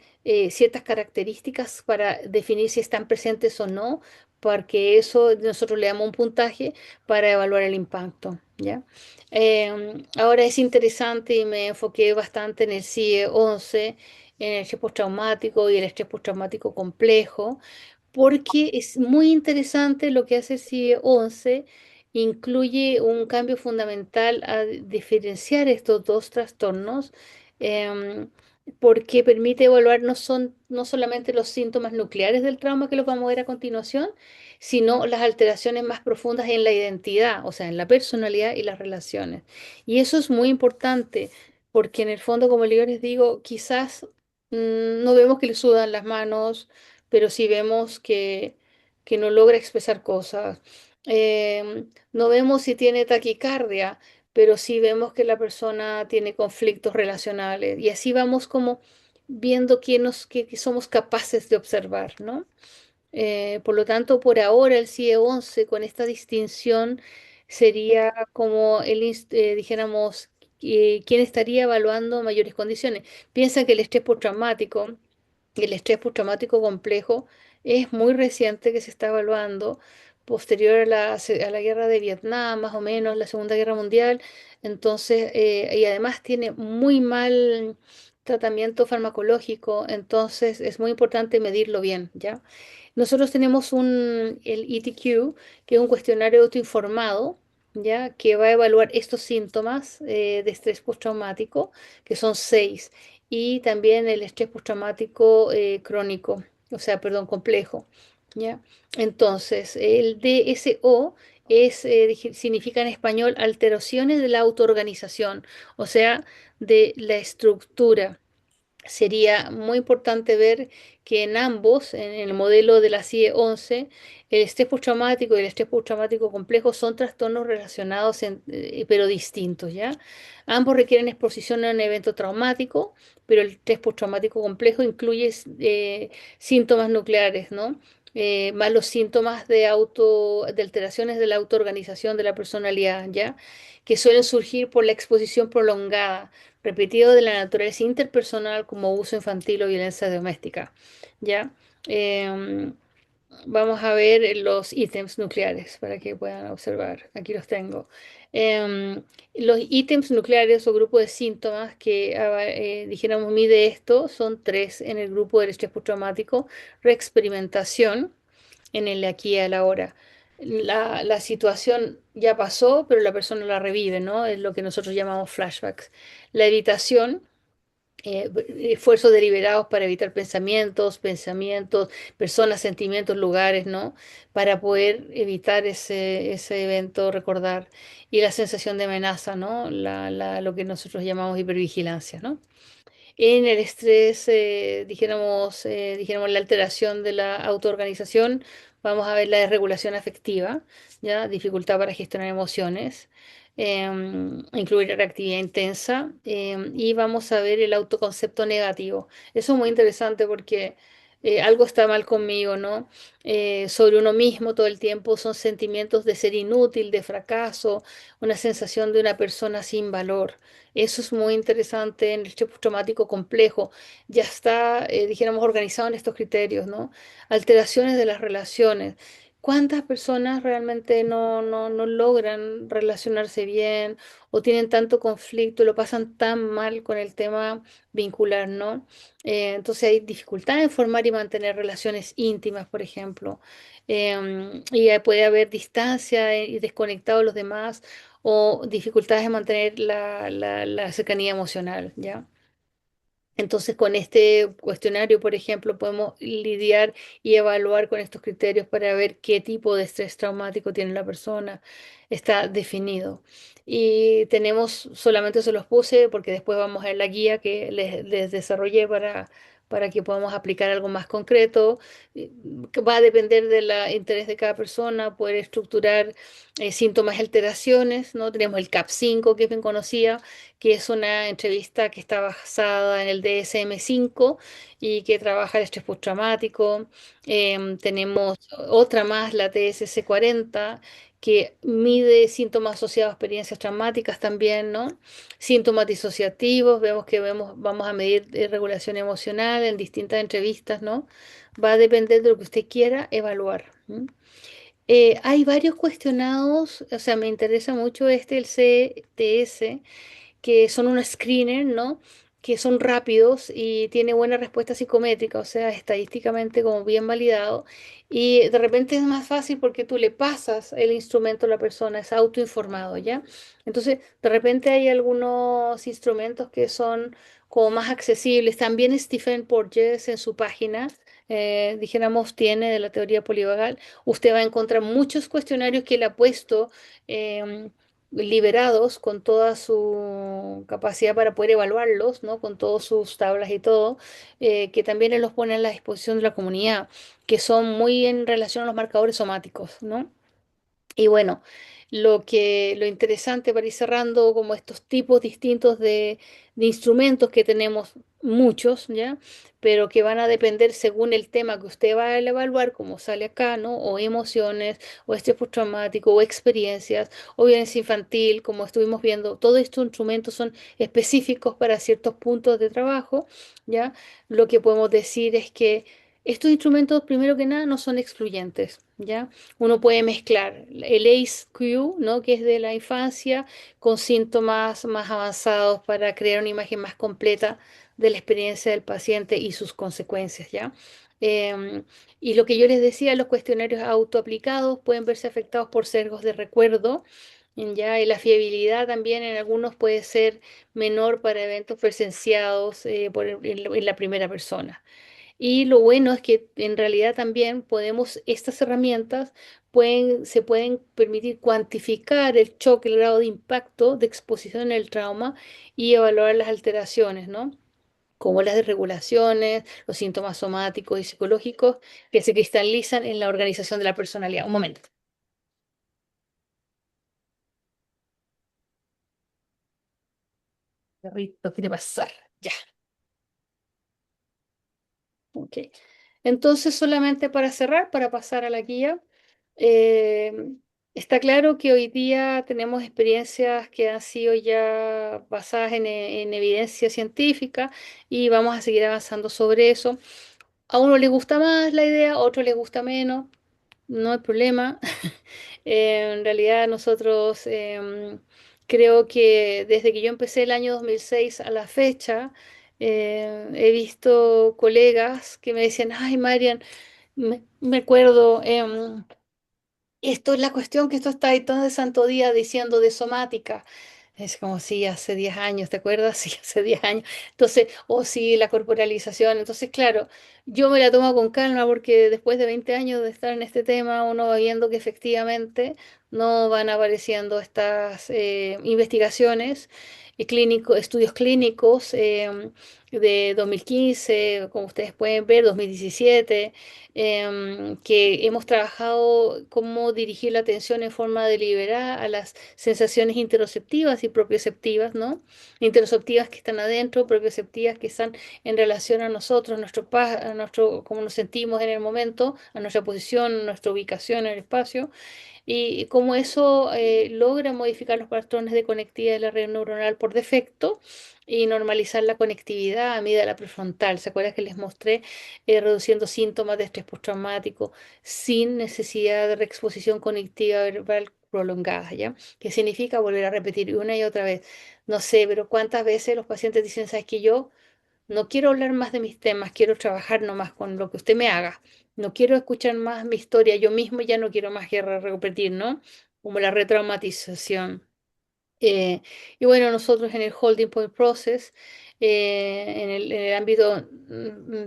ciertas características para definir si están presentes o no, porque eso nosotros le damos un puntaje para evaluar el impacto, ¿ya? Ahora es interesante y me enfoqué bastante en el CIE 11, en el estrés postraumático y el estrés postraumático complejo, porque es muy interesante lo que hace el CIE 11. Incluye un cambio fundamental a diferenciar estos dos trastornos. em, Porque permite evaluar no solamente los síntomas nucleares del trauma, que los vamos a ver a continuación, sino las alteraciones más profundas en la identidad, o sea, en la personalidad y las relaciones. Y eso es muy importante, porque en el fondo, como yo les digo, quizás no vemos que le sudan las manos, pero sí vemos que no logra expresar cosas. No vemos si tiene taquicardia, pero sí vemos que la persona tiene conflictos relacionales, y así vamos como viendo qué somos capaces de observar, ¿no? Por lo tanto, por ahora el CIE 11 con esta distinción sería como dijéramos, quién estaría evaluando mayores condiciones. Piensa que el estrés postraumático, el estrés postraumático complejo, es muy reciente, que se está evaluando posterior a la guerra de Vietnam, más o menos, la Segunda Guerra Mundial. Entonces, y además tiene muy mal tratamiento farmacológico, entonces es muy importante medirlo bien, ¿ya? Nosotros tenemos el ETQ, que es un cuestionario autoinformado, ¿ya? Que va a evaluar estos síntomas de estrés postraumático, que son 6, y también el estrés postraumático crónico, o sea, perdón, complejo, ¿ya? Entonces, el DSO significa en español alteraciones de la autoorganización, o sea, de la estructura. Sería muy importante ver que en ambos, en el modelo de la CIE 11, el estrés postraumático y el estrés postraumático complejo son trastornos relacionados, pero distintos, ¿ya? Ambos requieren exposición a un evento traumático, pero el estrés postraumático complejo incluye síntomas nucleares, ¿no? Más los síntomas de alteraciones de la autoorganización de la personalidad, ¿ya? Que suelen surgir por la exposición prolongada repetido de la naturaleza interpersonal, como abuso infantil o violencia doméstica. ¿Ya? Em, Vamos a ver los ítems nucleares para que puedan observar. Aquí los tengo. Em, los ítems nucleares o grupo de síntomas que dijéramos mide esto son tres en el grupo del estrés postraumático: reexperimentación en el aquí y a la hora. La situación ya pasó, pero la persona la revive, ¿no? Es lo que nosotros llamamos flashbacks. La evitación, esfuerzos deliberados para evitar pensamientos, personas, sentimientos, lugares, ¿no? Para poder evitar ese evento, recordar. Y la sensación de amenaza, ¿no? Lo que nosotros llamamos hipervigilancia, ¿no? En el estrés, dijéramos la alteración de la autoorganización, vamos a ver la desregulación afectiva, ¿ya? Dificultad para gestionar emociones. incluir la actividad intensa, y vamos a ver el autoconcepto negativo. Eso es muy interesante porque algo está mal conmigo, ¿no? Sobre uno mismo todo el tiempo son sentimientos de ser inútil, de fracaso, una sensación de una persona sin valor. Eso es muy interesante en el estrés postraumático complejo. Ya está, dijéramos, organizado en estos criterios, ¿no? Alteraciones de las relaciones. ¿Cuántas personas realmente no logran relacionarse bien o tienen tanto conflicto, lo pasan tan mal con el tema vincular, ¿no? Entonces hay dificultad en formar y mantener relaciones íntimas, por ejemplo. Y puede haber distancia y desconectado de los demás o dificultades en mantener la cercanía emocional, ¿ya? Entonces, con este cuestionario, por ejemplo, podemos lidiar y evaluar con estos criterios para ver qué tipo de estrés traumático tiene la persona. Está definido. Y tenemos, solamente se los puse porque después vamos a ver la guía que les desarrollé para que podamos aplicar algo más concreto. Que va a depender del interés de cada persona, poder estructurar síntomas y alteraciones, ¿no? Tenemos el CAP-5, que es bien conocida, que es una entrevista que está basada en el DSM-5 y que trabaja el estrés postraumático. Tenemos otra más, la TSC-40, que mide síntomas asociados a experiencias traumáticas también, ¿no? Síntomas disociativos, vamos a medir regulación emocional en distintas entrevistas, ¿no? Va a depender de lo que usted quiera evaluar. ¿M? Hay varios cuestionados, o sea, me interesa mucho el CTS, que son unos screener, ¿no? Que son rápidos y tiene buena respuesta psicométrica, o sea, estadísticamente como bien validado. Y de repente es más fácil porque tú le pasas el instrumento a la persona, es autoinformado, ¿ya? Entonces, de repente hay algunos instrumentos que son como más accesibles. También Stephen Porges en su página, dijéramos, tiene de la teoría polivagal. Usted va a encontrar muchos cuestionarios que él ha puesto. em, Liberados con toda su capacidad para poder evaluarlos, ¿no? Con todas sus tablas y todo, que también él los pone a la disposición de la comunidad, que son muy en relación a los marcadores somáticos, ¿no? Y bueno, lo interesante para ir cerrando, como estos tipos distintos de instrumentos que tenemos, muchos, ¿ya? Pero que van a depender según el tema que usted va a evaluar, como sale acá, ¿no? O emociones, o estrés postraumático, o experiencias, o violencia infantil, como estuvimos viendo. Todos estos instrumentos son específicos para ciertos puntos de trabajo, ¿ya? Lo que podemos decir es que estos instrumentos, primero que nada, no son excluyentes, ¿ya? Uno puede mezclar el ACE-Q, ¿no? Que es de la infancia, con síntomas más avanzados para crear una imagen más completa de la experiencia del paciente y sus consecuencias, ¿ya? Em, y lo que yo les decía, los cuestionarios autoaplicados pueden verse afectados por sesgos de recuerdo, ¿ya? Y la fiabilidad también en algunos puede ser menor para eventos presenciados en la primera persona. Y lo bueno es que en realidad también estas herramientas se pueden permitir cuantificar el choque, el grado de impacto de exposición en el trauma y evaluar las alteraciones, ¿no? Como las desregulaciones, los síntomas somáticos y psicológicos que se cristalizan en la organización de la personalidad. Un momento. Perrito, quiere pasar. Ya. Ok. Entonces, solamente para cerrar, para pasar a la guía, eh, está claro que hoy día tenemos experiencias que han sido ya basadas en evidencia científica y vamos a seguir avanzando sobre eso. A uno le gusta más la idea, a otro le gusta menos, no hay problema. En realidad nosotros creo que desde que yo empecé el año 2006 a la fecha, he visto colegas que me decían, ay, Marian, me acuerdo, esto es la cuestión que esto está ahí todo el santo día diciendo de somática. Es como si hace 10 años, ¿te acuerdas? Sí, hace 10 años. Entonces, o sí, la corporalización. Entonces, claro, yo me la tomo con calma porque después de 20 años de estar en este tema, uno va viendo que efectivamente no van apareciendo estas investigaciones, estudios clínicos de 2015, como ustedes pueden ver, 2017, que hemos trabajado cómo dirigir la atención en forma deliberada a las sensaciones interoceptivas y propioceptivas, ¿no? Interoceptivas que están adentro, propioceptivas que están en relación a nosotros, a nuestro, cómo nos sentimos en el momento, a nuestra posición, a nuestra ubicación en el espacio y cómo eso logra modificar los patrones de conectividad de la red neuronal por defecto y normalizar la conectividad a medida de la prefrontal. ¿Se acuerdan que les mostré reduciendo síntomas de estrés postraumático sin necesidad de reexposición cognitiva verbal prolongada, ¿ya? ¿Qué significa volver a repetir una y otra vez? No sé, pero ¿cuántas veces los pacientes dicen, sabes que yo no quiero hablar más de mis temas, quiero trabajar nomás con lo que usted me haga. No quiero escuchar más mi historia, yo mismo ya no quiero más que repetir, ¿no? Como la retraumatización. Eh, y bueno, nosotros en el Holding Point Process, en el ámbito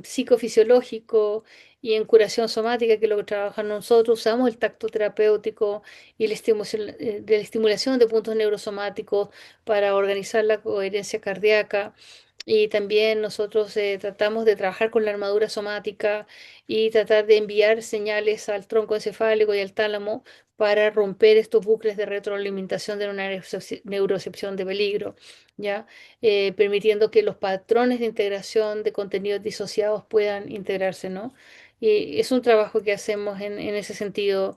psicofisiológico y en curación somática, que es lo que trabajamos nosotros, usamos el tacto terapéutico y la estimulación de puntos neurosomáticos para organizar la coherencia cardíaca. Y también nosotros tratamos de trabajar con la armadura somática y tratar de enviar señales al tronco encefálico y al tálamo para romper estos bucles de retroalimentación de una neurocepción de peligro, ¿ya? Permitiendo que los patrones de integración de contenidos disociados puedan integrarse, ¿no? Y es un trabajo que hacemos en ese sentido,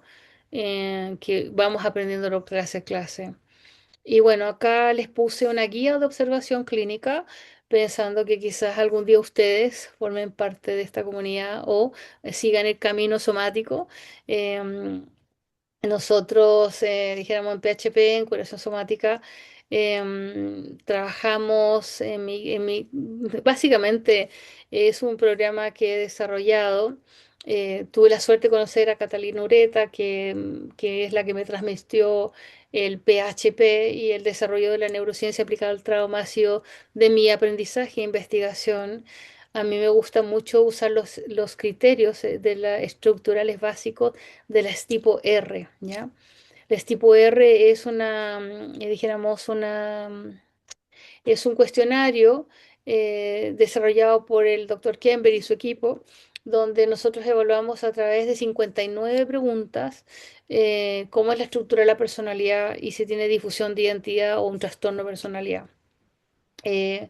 que vamos aprendiendo clase a clase. Y bueno, acá les puse una guía de observación clínica, pensando que quizás algún día ustedes formen parte de esta comunidad o sigan el camino somático. Em, Nosotros, dijéramos en PHP, en curación somática, trabajamos básicamente es un programa que he desarrollado. Tuve la suerte de conocer a Catalina Ureta, que es la que me transmitió el PHP y el desarrollo de la neurociencia aplicada al trauma ha sido de mi aprendizaje e investigación. A mí me gusta mucho usar los criterios estructurales básicos de las tipo R, ¿ya? Las tipo R es dijéramos, es un cuestionario desarrollado por el doctor Kember y su equipo, donde nosotros evaluamos a través de 59 preguntas cómo es la estructura de la personalidad y si tiene difusión de identidad o un trastorno de personalidad. Eh,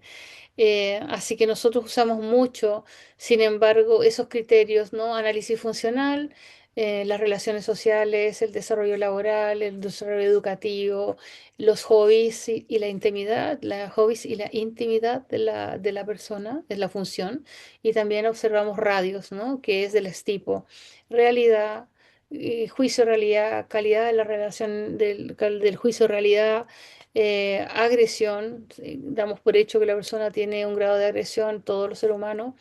Así que nosotros usamos mucho, sin embargo, esos criterios, ¿no? Análisis funcional, las relaciones sociales, el desarrollo laboral, el desarrollo educativo, los hobbies y la intimidad, la hobbies y la intimidad de la persona, es la función. Y también observamos radios, ¿no? Que es del tipo realidad, juicio realidad, calidad de la relación del juicio realidad, agresión, damos por hecho que la persona tiene un grado de agresión, todos los seres humanos,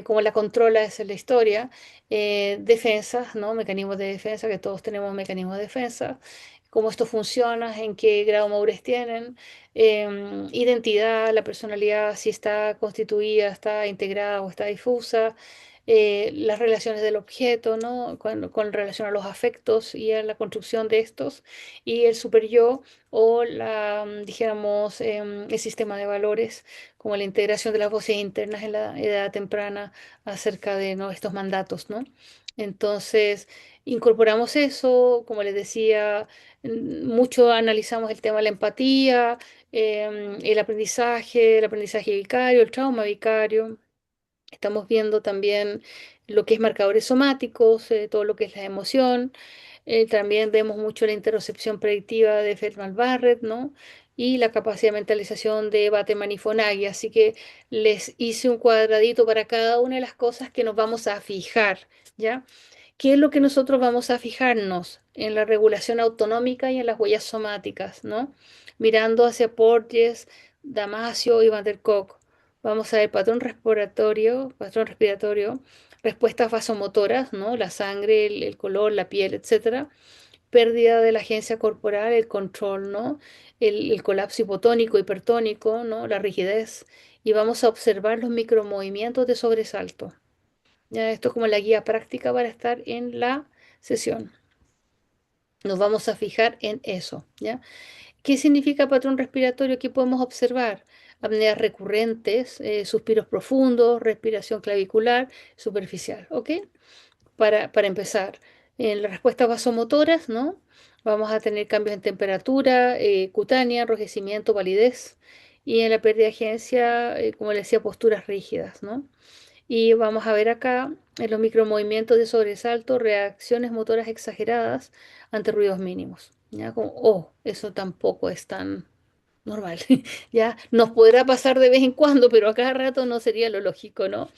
como la controla es en la historia, defensas, ¿no? Mecanismos de defensa, que todos tenemos mecanismos de defensa, cómo esto funciona, en qué grado de madurez tienen, identidad, la personalidad, si está constituida, está integrada o está difusa, las relaciones del objeto, ¿no? Con relación a los afectos y a la construcción de estos, y el superyo o dijéramos, el sistema de valores, como la integración de las voces internas en la edad temprana acerca de, ¿no? estos mandatos, ¿no? Entonces, incorporamos eso, como les decía, mucho analizamos el tema de la empatía, el aprendizaje vicario, el trauma vicario. Estamos viendo también lo que es marcadores somáticos, todo lo que es la emoción. También vemos mucho la interocepción predictiva de Feldman-Barrett, ¿no? Y la capacidad de mentalización de Bateman y Fonagy. Así que les hice un cuadradito para cada una de las cosas que nos vamos a fijar, ¿ya? ¿Qué es lo que nosotros vamos a fijarnos en la regulación autonómica y en las huellas somáticas, ¿no? Mirando hacia Porges, Damasio y Van der Kolk. Vamos a ver patrón respiratorio, respuestas vasomotoras, ¿no? La sangre, el color, la piel, etcétera. Pérdida de la agencia corporal, el control, ¿no? El colapso hipotónico, hipertónico, ¿no? La rigidez. Y vamos a observar los micromovimientos de sobresalto. Ya esto es como la guía práctica para estar en la sesión. Nos vamos a fijar en eso, ¿ya? ¿Qué significa patrón respiratorio? ¿Qué podemos observar? apneas recurrentes, suspiros profundos, respiración clavicular, superficial, ¿ok? Para empezar, en las respuestas vasomotoras, ¿no? Vamos a tener cambios en temperatura, cutánea, enrojecimiento, palidez, y en la pérdida de agencia, como le decía, posturas rígidas, ¿no? Y vamos a ver acá en los micromovimientos de sobresalto, reacciones motoras exageradas ante ruidos mínimos. ¿Ya? Como, oh, eso tampoco es tan normal. Ya nos podrá pasar de vez en cuando, pero a cada rato no sería lo lógico, ¿no?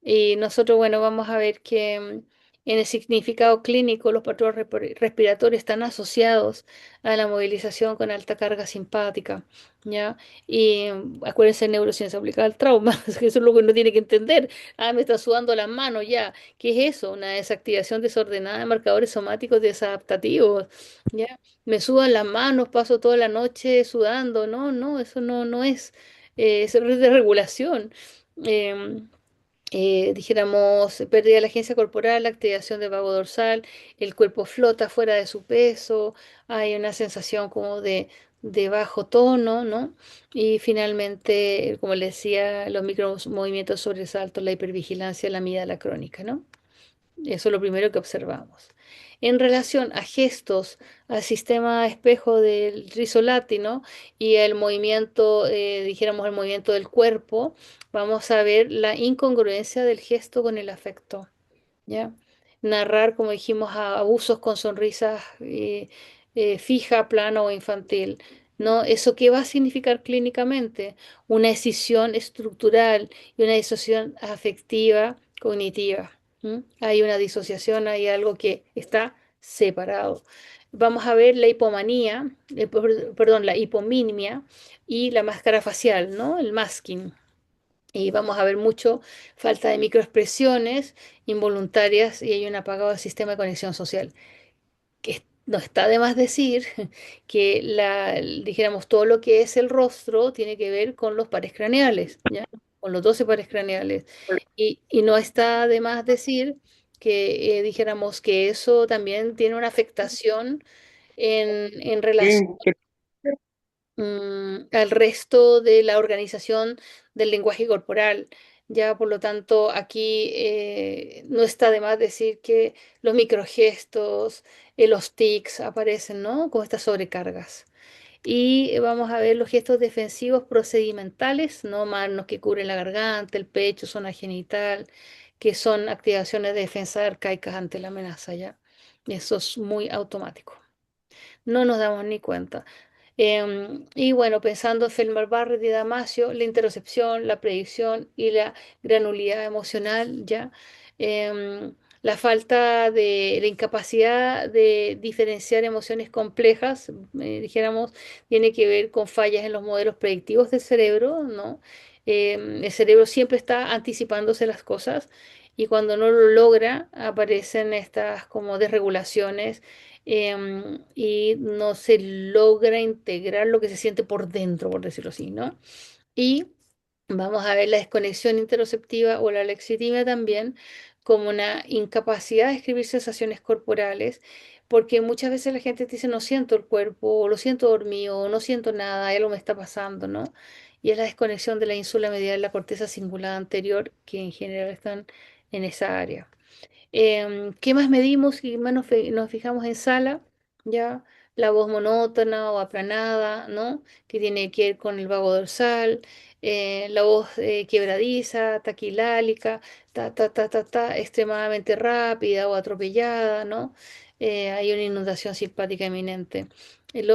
Y nosotros, bueno, vamos a ver que en el significado clínico los patrones respiratorios están asociados a la movilización con alta carga simpática, ¿ya? Y acuérdense, neurociencia aplicada al trauma, eso es lo que uno tiene que entender. Ah, me está sudando las manos ya. ¿Qué es eso? Una desactivación desordenada de marcadores somáticos desadaptativos, ¿ya? Me sudan las manos, paso toda la noche sudando. No, no, eso no es, es de regulación. Em, dijéramos, pérdida de la agencia corporal, activación del vago dorsal, el cuerpo flota fuera de su peso, hay una sensación como de bajo tono, ¿no? Y finalmente, como le decía, los micromovimientos sobresaltos, la hipervigilancia, la amígdala crónica, ¿no? Eso es lo primero que observamos. En relación a gestos, al sistema espejo del rizolatino y el movimiento, dijéramos el movimiento del cuerpo, vamos a ver la incongruencia del gesto con el afecto. ¿Ya? Narrar, como dijimos, abusos con sonrisas fija, plana o infantil. ¿No? ¿Eso qué va a significar clínicamente? Una decisión estructural y una disociación afectiva cognitiva. ¿M? Hay una disociación, hay algo que está separado. Vamos a ver la hipomanía, perdón, la hipominimia y la máscara facial, ¿no? El masking. Y vamos a ver mucho falta de microexpresiones involuntarias y hay un apagado del sistema de conexión social. No está de más decir que dijéramos, todo lo que es el rostro tiene que ver con los pares craneales, ¿ya? Con los 12 pares craneales. Y no está de más decir que dijéramos que eso también tiene una afectación en relación al resto de la organización del lenguaje corporal. Ya, por lo tanto, aquí no está de más decir que los microgestos, los tics aparecen, ¿no? Con estas sobrecargas. Y vamos a ver los gestos defensivos procedimentales, no manos que cubren la garganta, el pecho, zona genital, que son activaciones de defensa arcaicas ante la amenaza, ¿ya? Eso es muy automático. No nos damos ni cuenta. Y bueno, pensando en Felmar Barrett y Damasio, la interocepción, la predicción y la granulidad emocional, ¿ya? La falta de, la incapacidad de diferenciar emociones complejas, dijéramos, tiene que ver con fallas en los modelos predictivos del cerebro, ¿no? El cerebro siempre está anticipándose las cosas y cuando no lo logra, aparecen estas como desregulaciones y no se logra integrar lo que se siente por dentro, por decirlo así, ¿no? Y vamos a ver la desconexión interoceptiva o la lexitimia también como una incapacidad de escribir sensaciones corporales, porque muchas veces la gente te dice no siento el cuerpo, o lo siento dormido, o no siento nada, algo me está pasando, ¿no? Y es la desconexión de la ínsula medial y la corteza cingulada anterior, que en general están en esa área. ¿Qué más medimos? ¿Y más nos fijamos en sala? ¿Ya? La voz monótona o aplanada, ¿no? Que tiene que ver con el vago dorsal, la voz quebradiza, taquilálica, extremadamente rápida o atropellada, ¿no? Hay una inundación simpática eminente.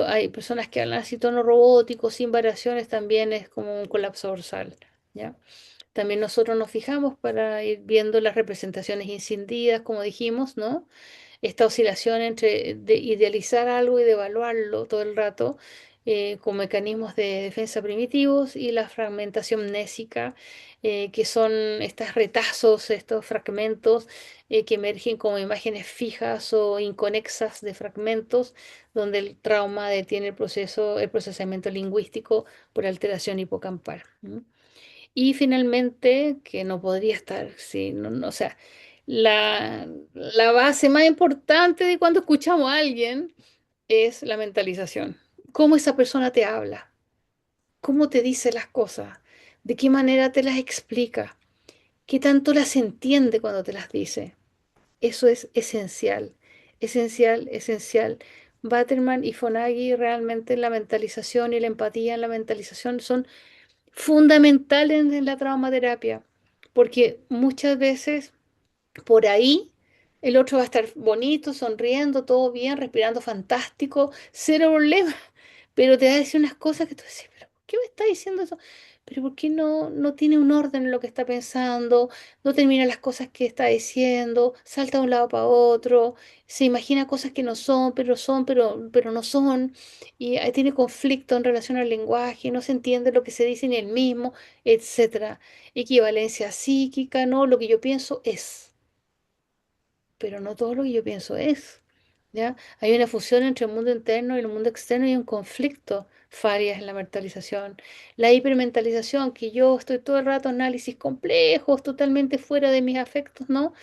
Hay personas que hablan así tono robótico, sin variaciones, también es como un colapso dorsal, ¿ya? También nosotros nos fijamos para ir viendo las representaciones incindidas, como dijimos, ¿no? Esta oscilación entre de idealizar algo y de evaluarlo todo el rato con mecanismos de defensa primitivos y la fragmentación mnésica, que son estos retazos, estos fragmentos que emergen como imágenes fijas o inconexas de fragmentos, donde el trauma detiene el proceso, el procesamiento lingüístico por alteración hipocampal. ¿M? Y finalmente, que no podría estar, sí, o sea, la base más importante de cuando escuchamos a alguien es la mentalización. ¿Cómo esa persona te habla? cómo te dice las cosas, de qué manera te las explica, qué tanto las entiende cuando te las dice. Eso es esencial, esencial, esencial. Baterman y Fonaggi realmente en la mentalización y la empatía en la mentalización son fundamentales en la traumaterapia, porque muchas veces por ahí el otro va a estar bonito, sonriendo, todo bien, respirando fantástico, cero problema, pero te va a decir unas cosas que tú dices, pero ¿por qué me está diciendo eso? Pero ¿por qué no tiene un orden en lo que está pensando? No termina las cosas que está diciendo, salta de un lado para otro, se imagina cosas que no son, pero no son, y ahí tiene conflicto en relación al lenguaje, no se entiende lo que se dice ni el mismo, etcétera. Equivalencia psíquica, no, lo que yo pienso es, pero no todo lo que yo pienso es, ¿ya? Hay una fusión entre el mundo interno y el mundo externo y un conflicto, farias en la mentalización. La hipermentalización, que yo estoy todo el rato análisis complejos, totalmente fuera de mis afectos, ¿no?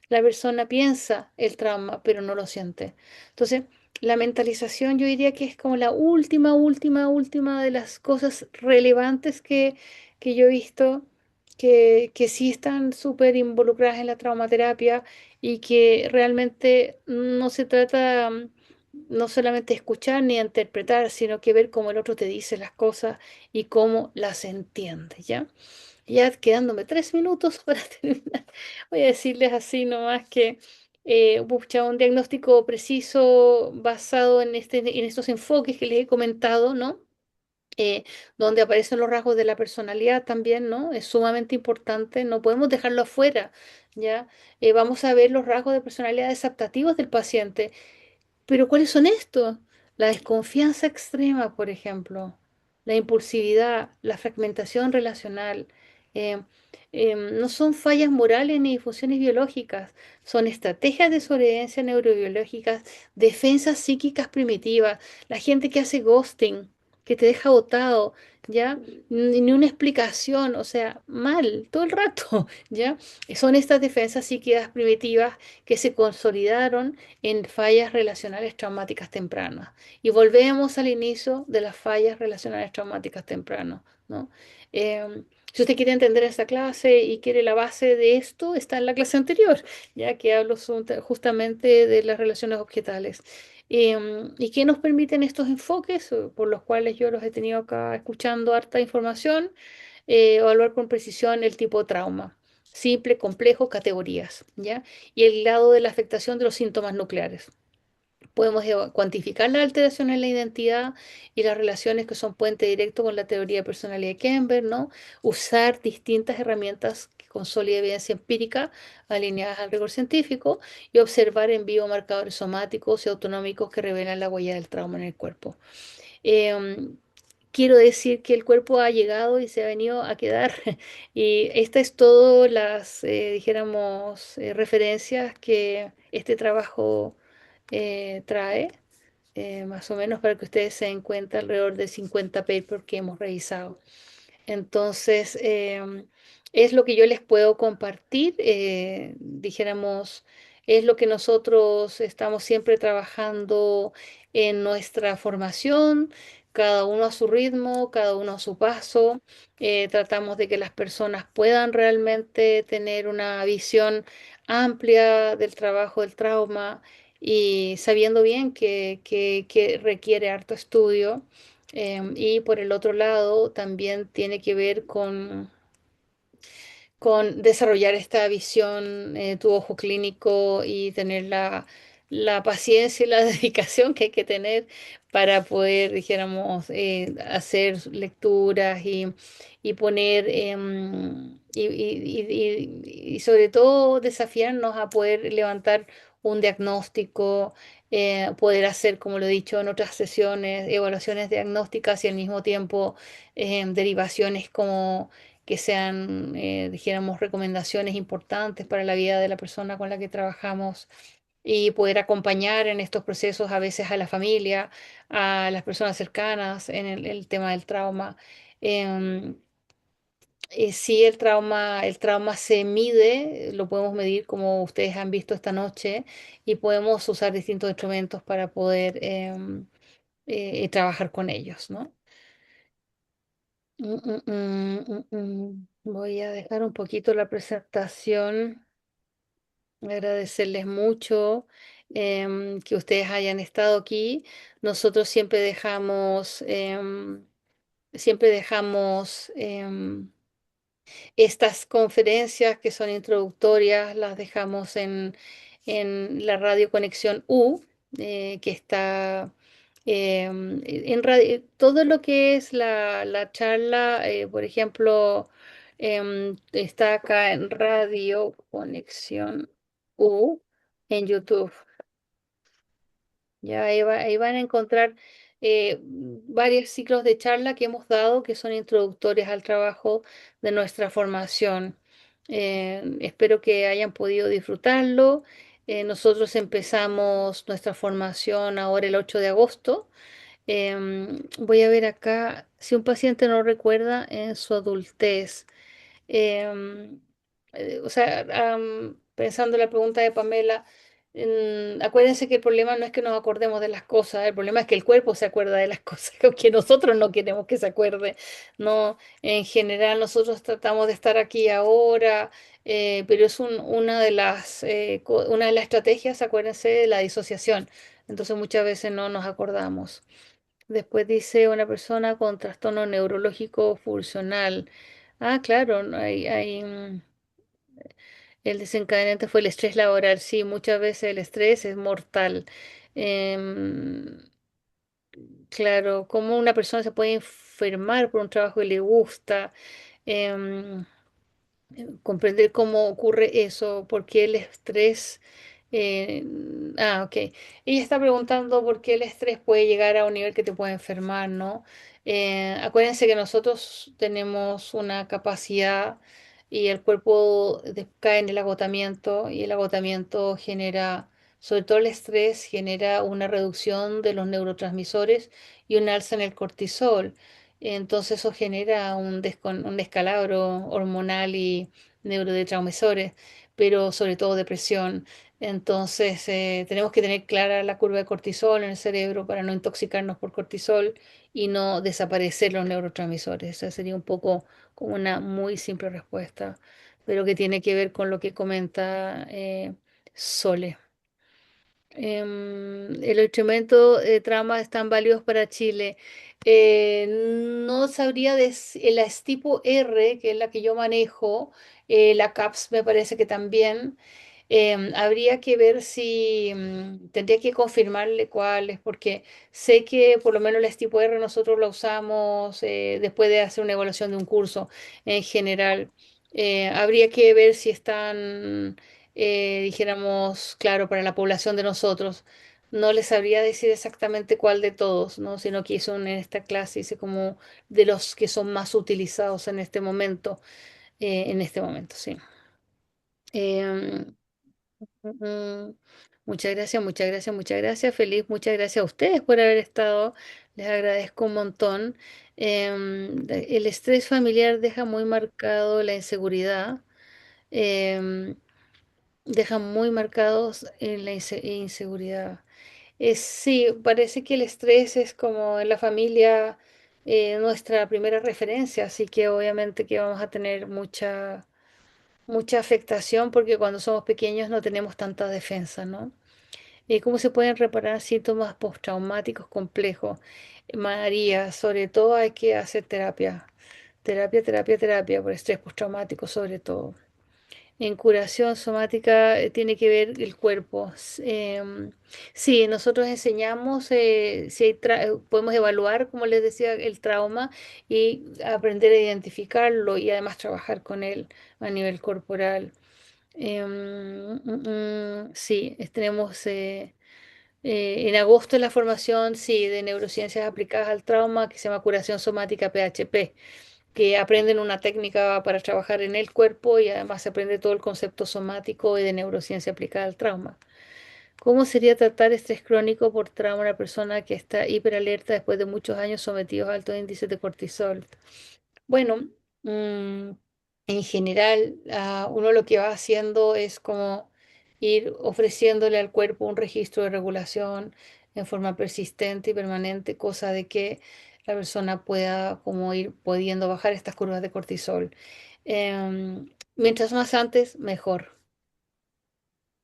La persona piensa el trauma, pero no lo siente. Entonces, la mentalización yo diría que es como la última de las cosas relevantes que yo he visto que sí están súper involucradas en la traumaterapia y que realmente no se trata no solamente de escuchar ni de interpretar, sino que ver cómo el otro te dice las cosas y cómo las entiende, ¿ya? Ya quedándome 3 minutos para terminar, voy a decirles así nomás que pucha, un diagnóstico preciso basado en estos enfoques que les he comentado, ¿no? eh, donde aparecen los rasgos de la personalidad también, ¿no? Es sumamente importante, no podemos dejarlo afuera, ¿ya? Vamos a ver los rasgos de personalidad adaptativos del paciente, pero ¿cuáles son estos? La desconfianza extrema, por ejemplo, la impulsividad, la fragmentación relacional. eh, no son fallas morales ni funciones biológicas, son estrategias de sobrevivencia neurobiológicas, defensas psíquicas primitivas, la gente que hace ghosting, que te deja botado, ¿ya? Ni una explicación, o sea, mal, todo el rato, ¿ya? Son estas defensas psíquicas primitivas que se consolidaron en fallas relacionales traumáticas tempranas. Y volvemos al inicio de las fallas relacionales traumáticas tempranas, ¿no? Si usted quiere entender esta clase y quiere la base de esto, está en la clase anterior, ya que hablo justamente de las relaciones objetales. ¿Y qué nos permiten estos enfoques, por los cuales yo los he tenido acá escuchando harta información? Evaluar con precisión el tipo de trauma, simple, complejo, categorías, ¿ya? Y el grado de la afectación de los síntomas nucleares. Podemos cuantificar la alteración en la identidad y las relaciones que son puente directo con la teoría de personalidad de Kemper, ¿no? Usar distintas herramientas con sólida evidencia empírica alineadas al rigor científico y observar en vivo marcadores somáticos y autonómicos que revelan la huella del trauma en el cuerpo. Em, Quiero decir que el cuerpo ha llegado y se ha venido a quedar. Y esta es todo las, dijéramos, referencias que este trabajo trae, más o menos para que ustedes se den cuenta, alrededor de 50 papers que hemos revisado. Entonces, es lo que yo les puedo compartir, dijéramos, es lo que nosotros estamos siempre trabajando en nuestra formación, cada uno a su ritmo, cada uno a su paso. Tratamos de que las personas puedan realmente tener una visión amplia del trabajo del trauma y sabiendo bien que requiere harto estudio. Y por el otro lado, también tiene que ver con desarrollar esta visión, tu ojo clínico y tener la paciencia y la dedicación que hay que tener para poder, dijéramos, hacer lecturas y poner, y sobre todo desafiarnos a poder levantar un diagnóstico, poder hacer, como lo he dicho en otras sesiones, evaluaciones diagnósticas y al mismo tiempo derivaciones como que sean, dijéramos, recomendaciones importantes para la vida de la persona con la que trabajamos y poder acompañar en estos procesos a veces a la familia, a las personas cercanas en el tema del trauma. Em, sí, el trauma se mide, lo podemos medir como ustedes han visto esta noche y podemos usar distintos instrumentos para poder trabajar con ellos, ¿no? Voy a dejar un poquito la presentación. Agradecerles mucho que ustedes hayan estado aquí. Nosotros siempre dejamos estas conferencias que son introductorias, las dejamos en la Radio Conexión U, que está en radio, todo lo que es la charla, por ejemplo, está acá en Radio Conexión U en YouTube. Ya ahí van a encontrar varios ciclos de charla que hemos dado que son introductorias al trabajo de nuestra formación. Espero que hayan podido disfrutarlo. Nosotros empezamos nuestra formación ahora el 8 de agosto. Voy a ver acá si un paciente no recuerda en su adultez. Em, o sea, pensando en la pregunta de Pamela, acuérdense que el problema no es que nos acordemos de las cosas, el problema es que el cuerpo se acuerda de las cosas, que nosotros no queremos que se acuerde. No, en general nosotros tratamos de estar aquí ahora, pero es una de las estrategias, acuérdense, de la disociación. Entonces muchas veces no nos acordamos. Después dice una persona con trastorno neurológico funcional. Ah, claro, no el desencadenante fue el estrés laboral. Sí, muchas veces el estrés es mortal. Em, claro, cómo una persona se puede enfermar por un trabajo que le gusta. Em, comprender cómo ocurre eso, por qué el estrés. eh, ok. Ella está preguntando por qué el estrés puede llegar a un nivel que te puede enfermar, ¿no? Acuérdense que nosotros tenemos una capacidad y el cuerpo cae en el agotamiento y el agotamiento genera, sobre todo el estrés, genera una reducción de los neurotransmisores y un alza en el cortisol. Entonces eso genera un descalabro hormonal y neurotransmisores, pero sobre todo depresión. Entonces tenemos que tener clara la curva de cortisol en el cerebro para no intoxicarnos por cortisol y no desaparecer los neurotransmisores. Esa sería un poco como una muy simple respuesta, pero que tiene que ver con lo que comenta Sole. El instrumento de trama están válidos para Chile. No sabría la Estipo R, que es la que yo manejo, la CAPS me parece que también. Habría que ver si tendría que confirmarle cuáles, porque sé que por lo menos la Estipo R nosotros la usamos después de hacer una evaluación de un curso en general. Habría que ver si están dijéramos, claro, para la población de nosotros. No les sabría decir exactamente cuál de todos, ¿no? Sino que son en esta clase, dice como de los que son más utilizados en este momento, sí. Em, mm, muchas gracias, muchas gracias, muchas gracias. Feliz, muchas gracias a ustedes por haber estado. Les agradezco un montón. El estrés familiar deja muy marcado la inseguridad. Em, Deja muy marcados en la inseguridad. Sí, parece que el estrés es como en la familia nuestra primera referencia, así que obviamente que vamos a tener mucha afectación porque cuando somos pequeños no tenemos tanta defensa, ¿no? ¿Cómo se pueden reparar síntomas postraumáticos complejos? María, sobre todo hay que hacer terapia, terapia, terapia, terapia por estrés postraumático sobre todo. En curación somática tiene que ver el cuerpo. Sí, nosotros enseñamos, si podemos evaluar, como les decía, el trauma y aprender a identificarlo y además trabajar con él a nivel corporal. Sí, tenemos en agosto la formación, sí, de neurociencias aplicadas al trauma que se llama curación somática PHP, que aprenden una técnica para trabajar en el cuerpo y además se aprende todo el concepto somático y de neurociencia aplicada al trauma. ¿Cómo sería tratar estrés crónico por trauma a una persona que está hiperalerta después de muchos años sometidos a altos índices de cortisol? Bueno, mm, en general, uno lo que va haciendo es como ir ofreciéndole al cuerpo un registro de regulación en forma persistente y permanente, cosa de que la persona pueda como ir pudiendo bajar estas curvas de cortisol. Mientras más antes, mejor.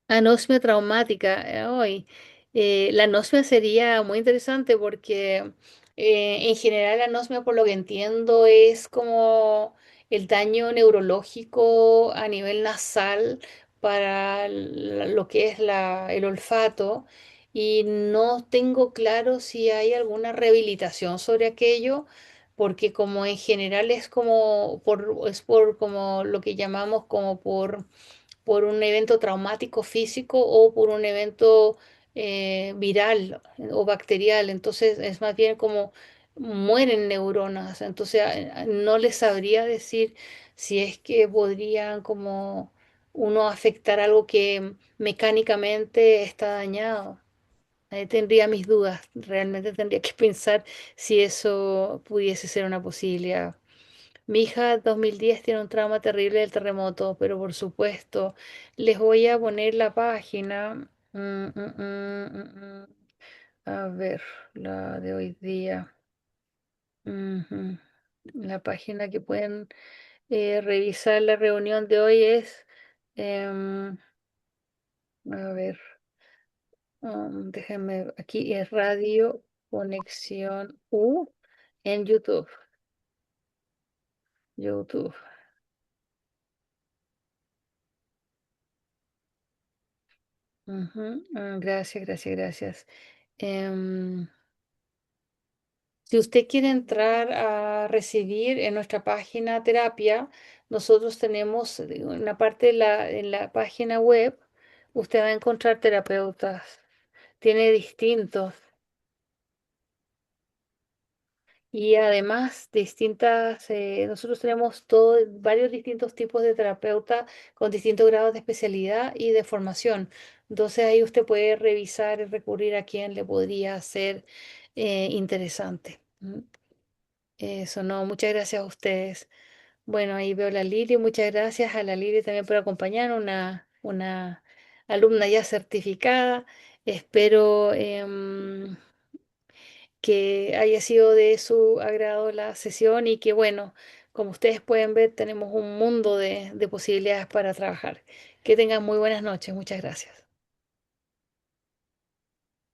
Anosmia traumática. Hoy, la anosmia sería muy interesante porque en general la anosmia, por lo que entiendo, es como el daño neurológico a nivel nasal para lo que es el olfato y no tengo claro si hay alguna rehabilitación sobre aquello. Porque como en general es por como lo que llamamos como por un evento traumático físico o por un evento viral o bacterial. Entonces es más bien como mueren neuronas. Entonces no les sabría decir si es que podrían como uno afectar algo que mecánicamente está dañado. Ahí tendría mis dudas. Realmente tendría que pensar si eso pudiese ser una posibilidad. Mi hija 2010 tiene un trauma terrible del terremoto, pero por supuesto, les voy a poner la página. A ver, la de hoy día. Ujú. La página que pueden revisar la reunión de hoy es, em, a ver, déjenme, aquí es Radio Conexión U en YouTube. YouTube. Ujú. Gracias, gracias, gracias. Em, si usted quiere entrar a recibir en nuestra página terapia, nosotros tenemos una parte en la página web, usted va a encontrar terapeutas, tiene distintos y además nosotros tenemos varios distintos tipos de terapeutas con distintos grados de especialidad y de formación. Entonces ahí usted puede revisar y recurrir a quién le podría ser interesante. Eso no, muchas gracias a ustedes. Bueno, ahí veo a la Lili, muchas gracias a la Lili también por acompañar, una alumna ya certificada. Espero que haya sido de su agrado la sesión y que, bueno, como ustedes pueden ver, tenemos un mundo de posibilidades para trabajar. Que tengan muy buenas noches, muchas gracias.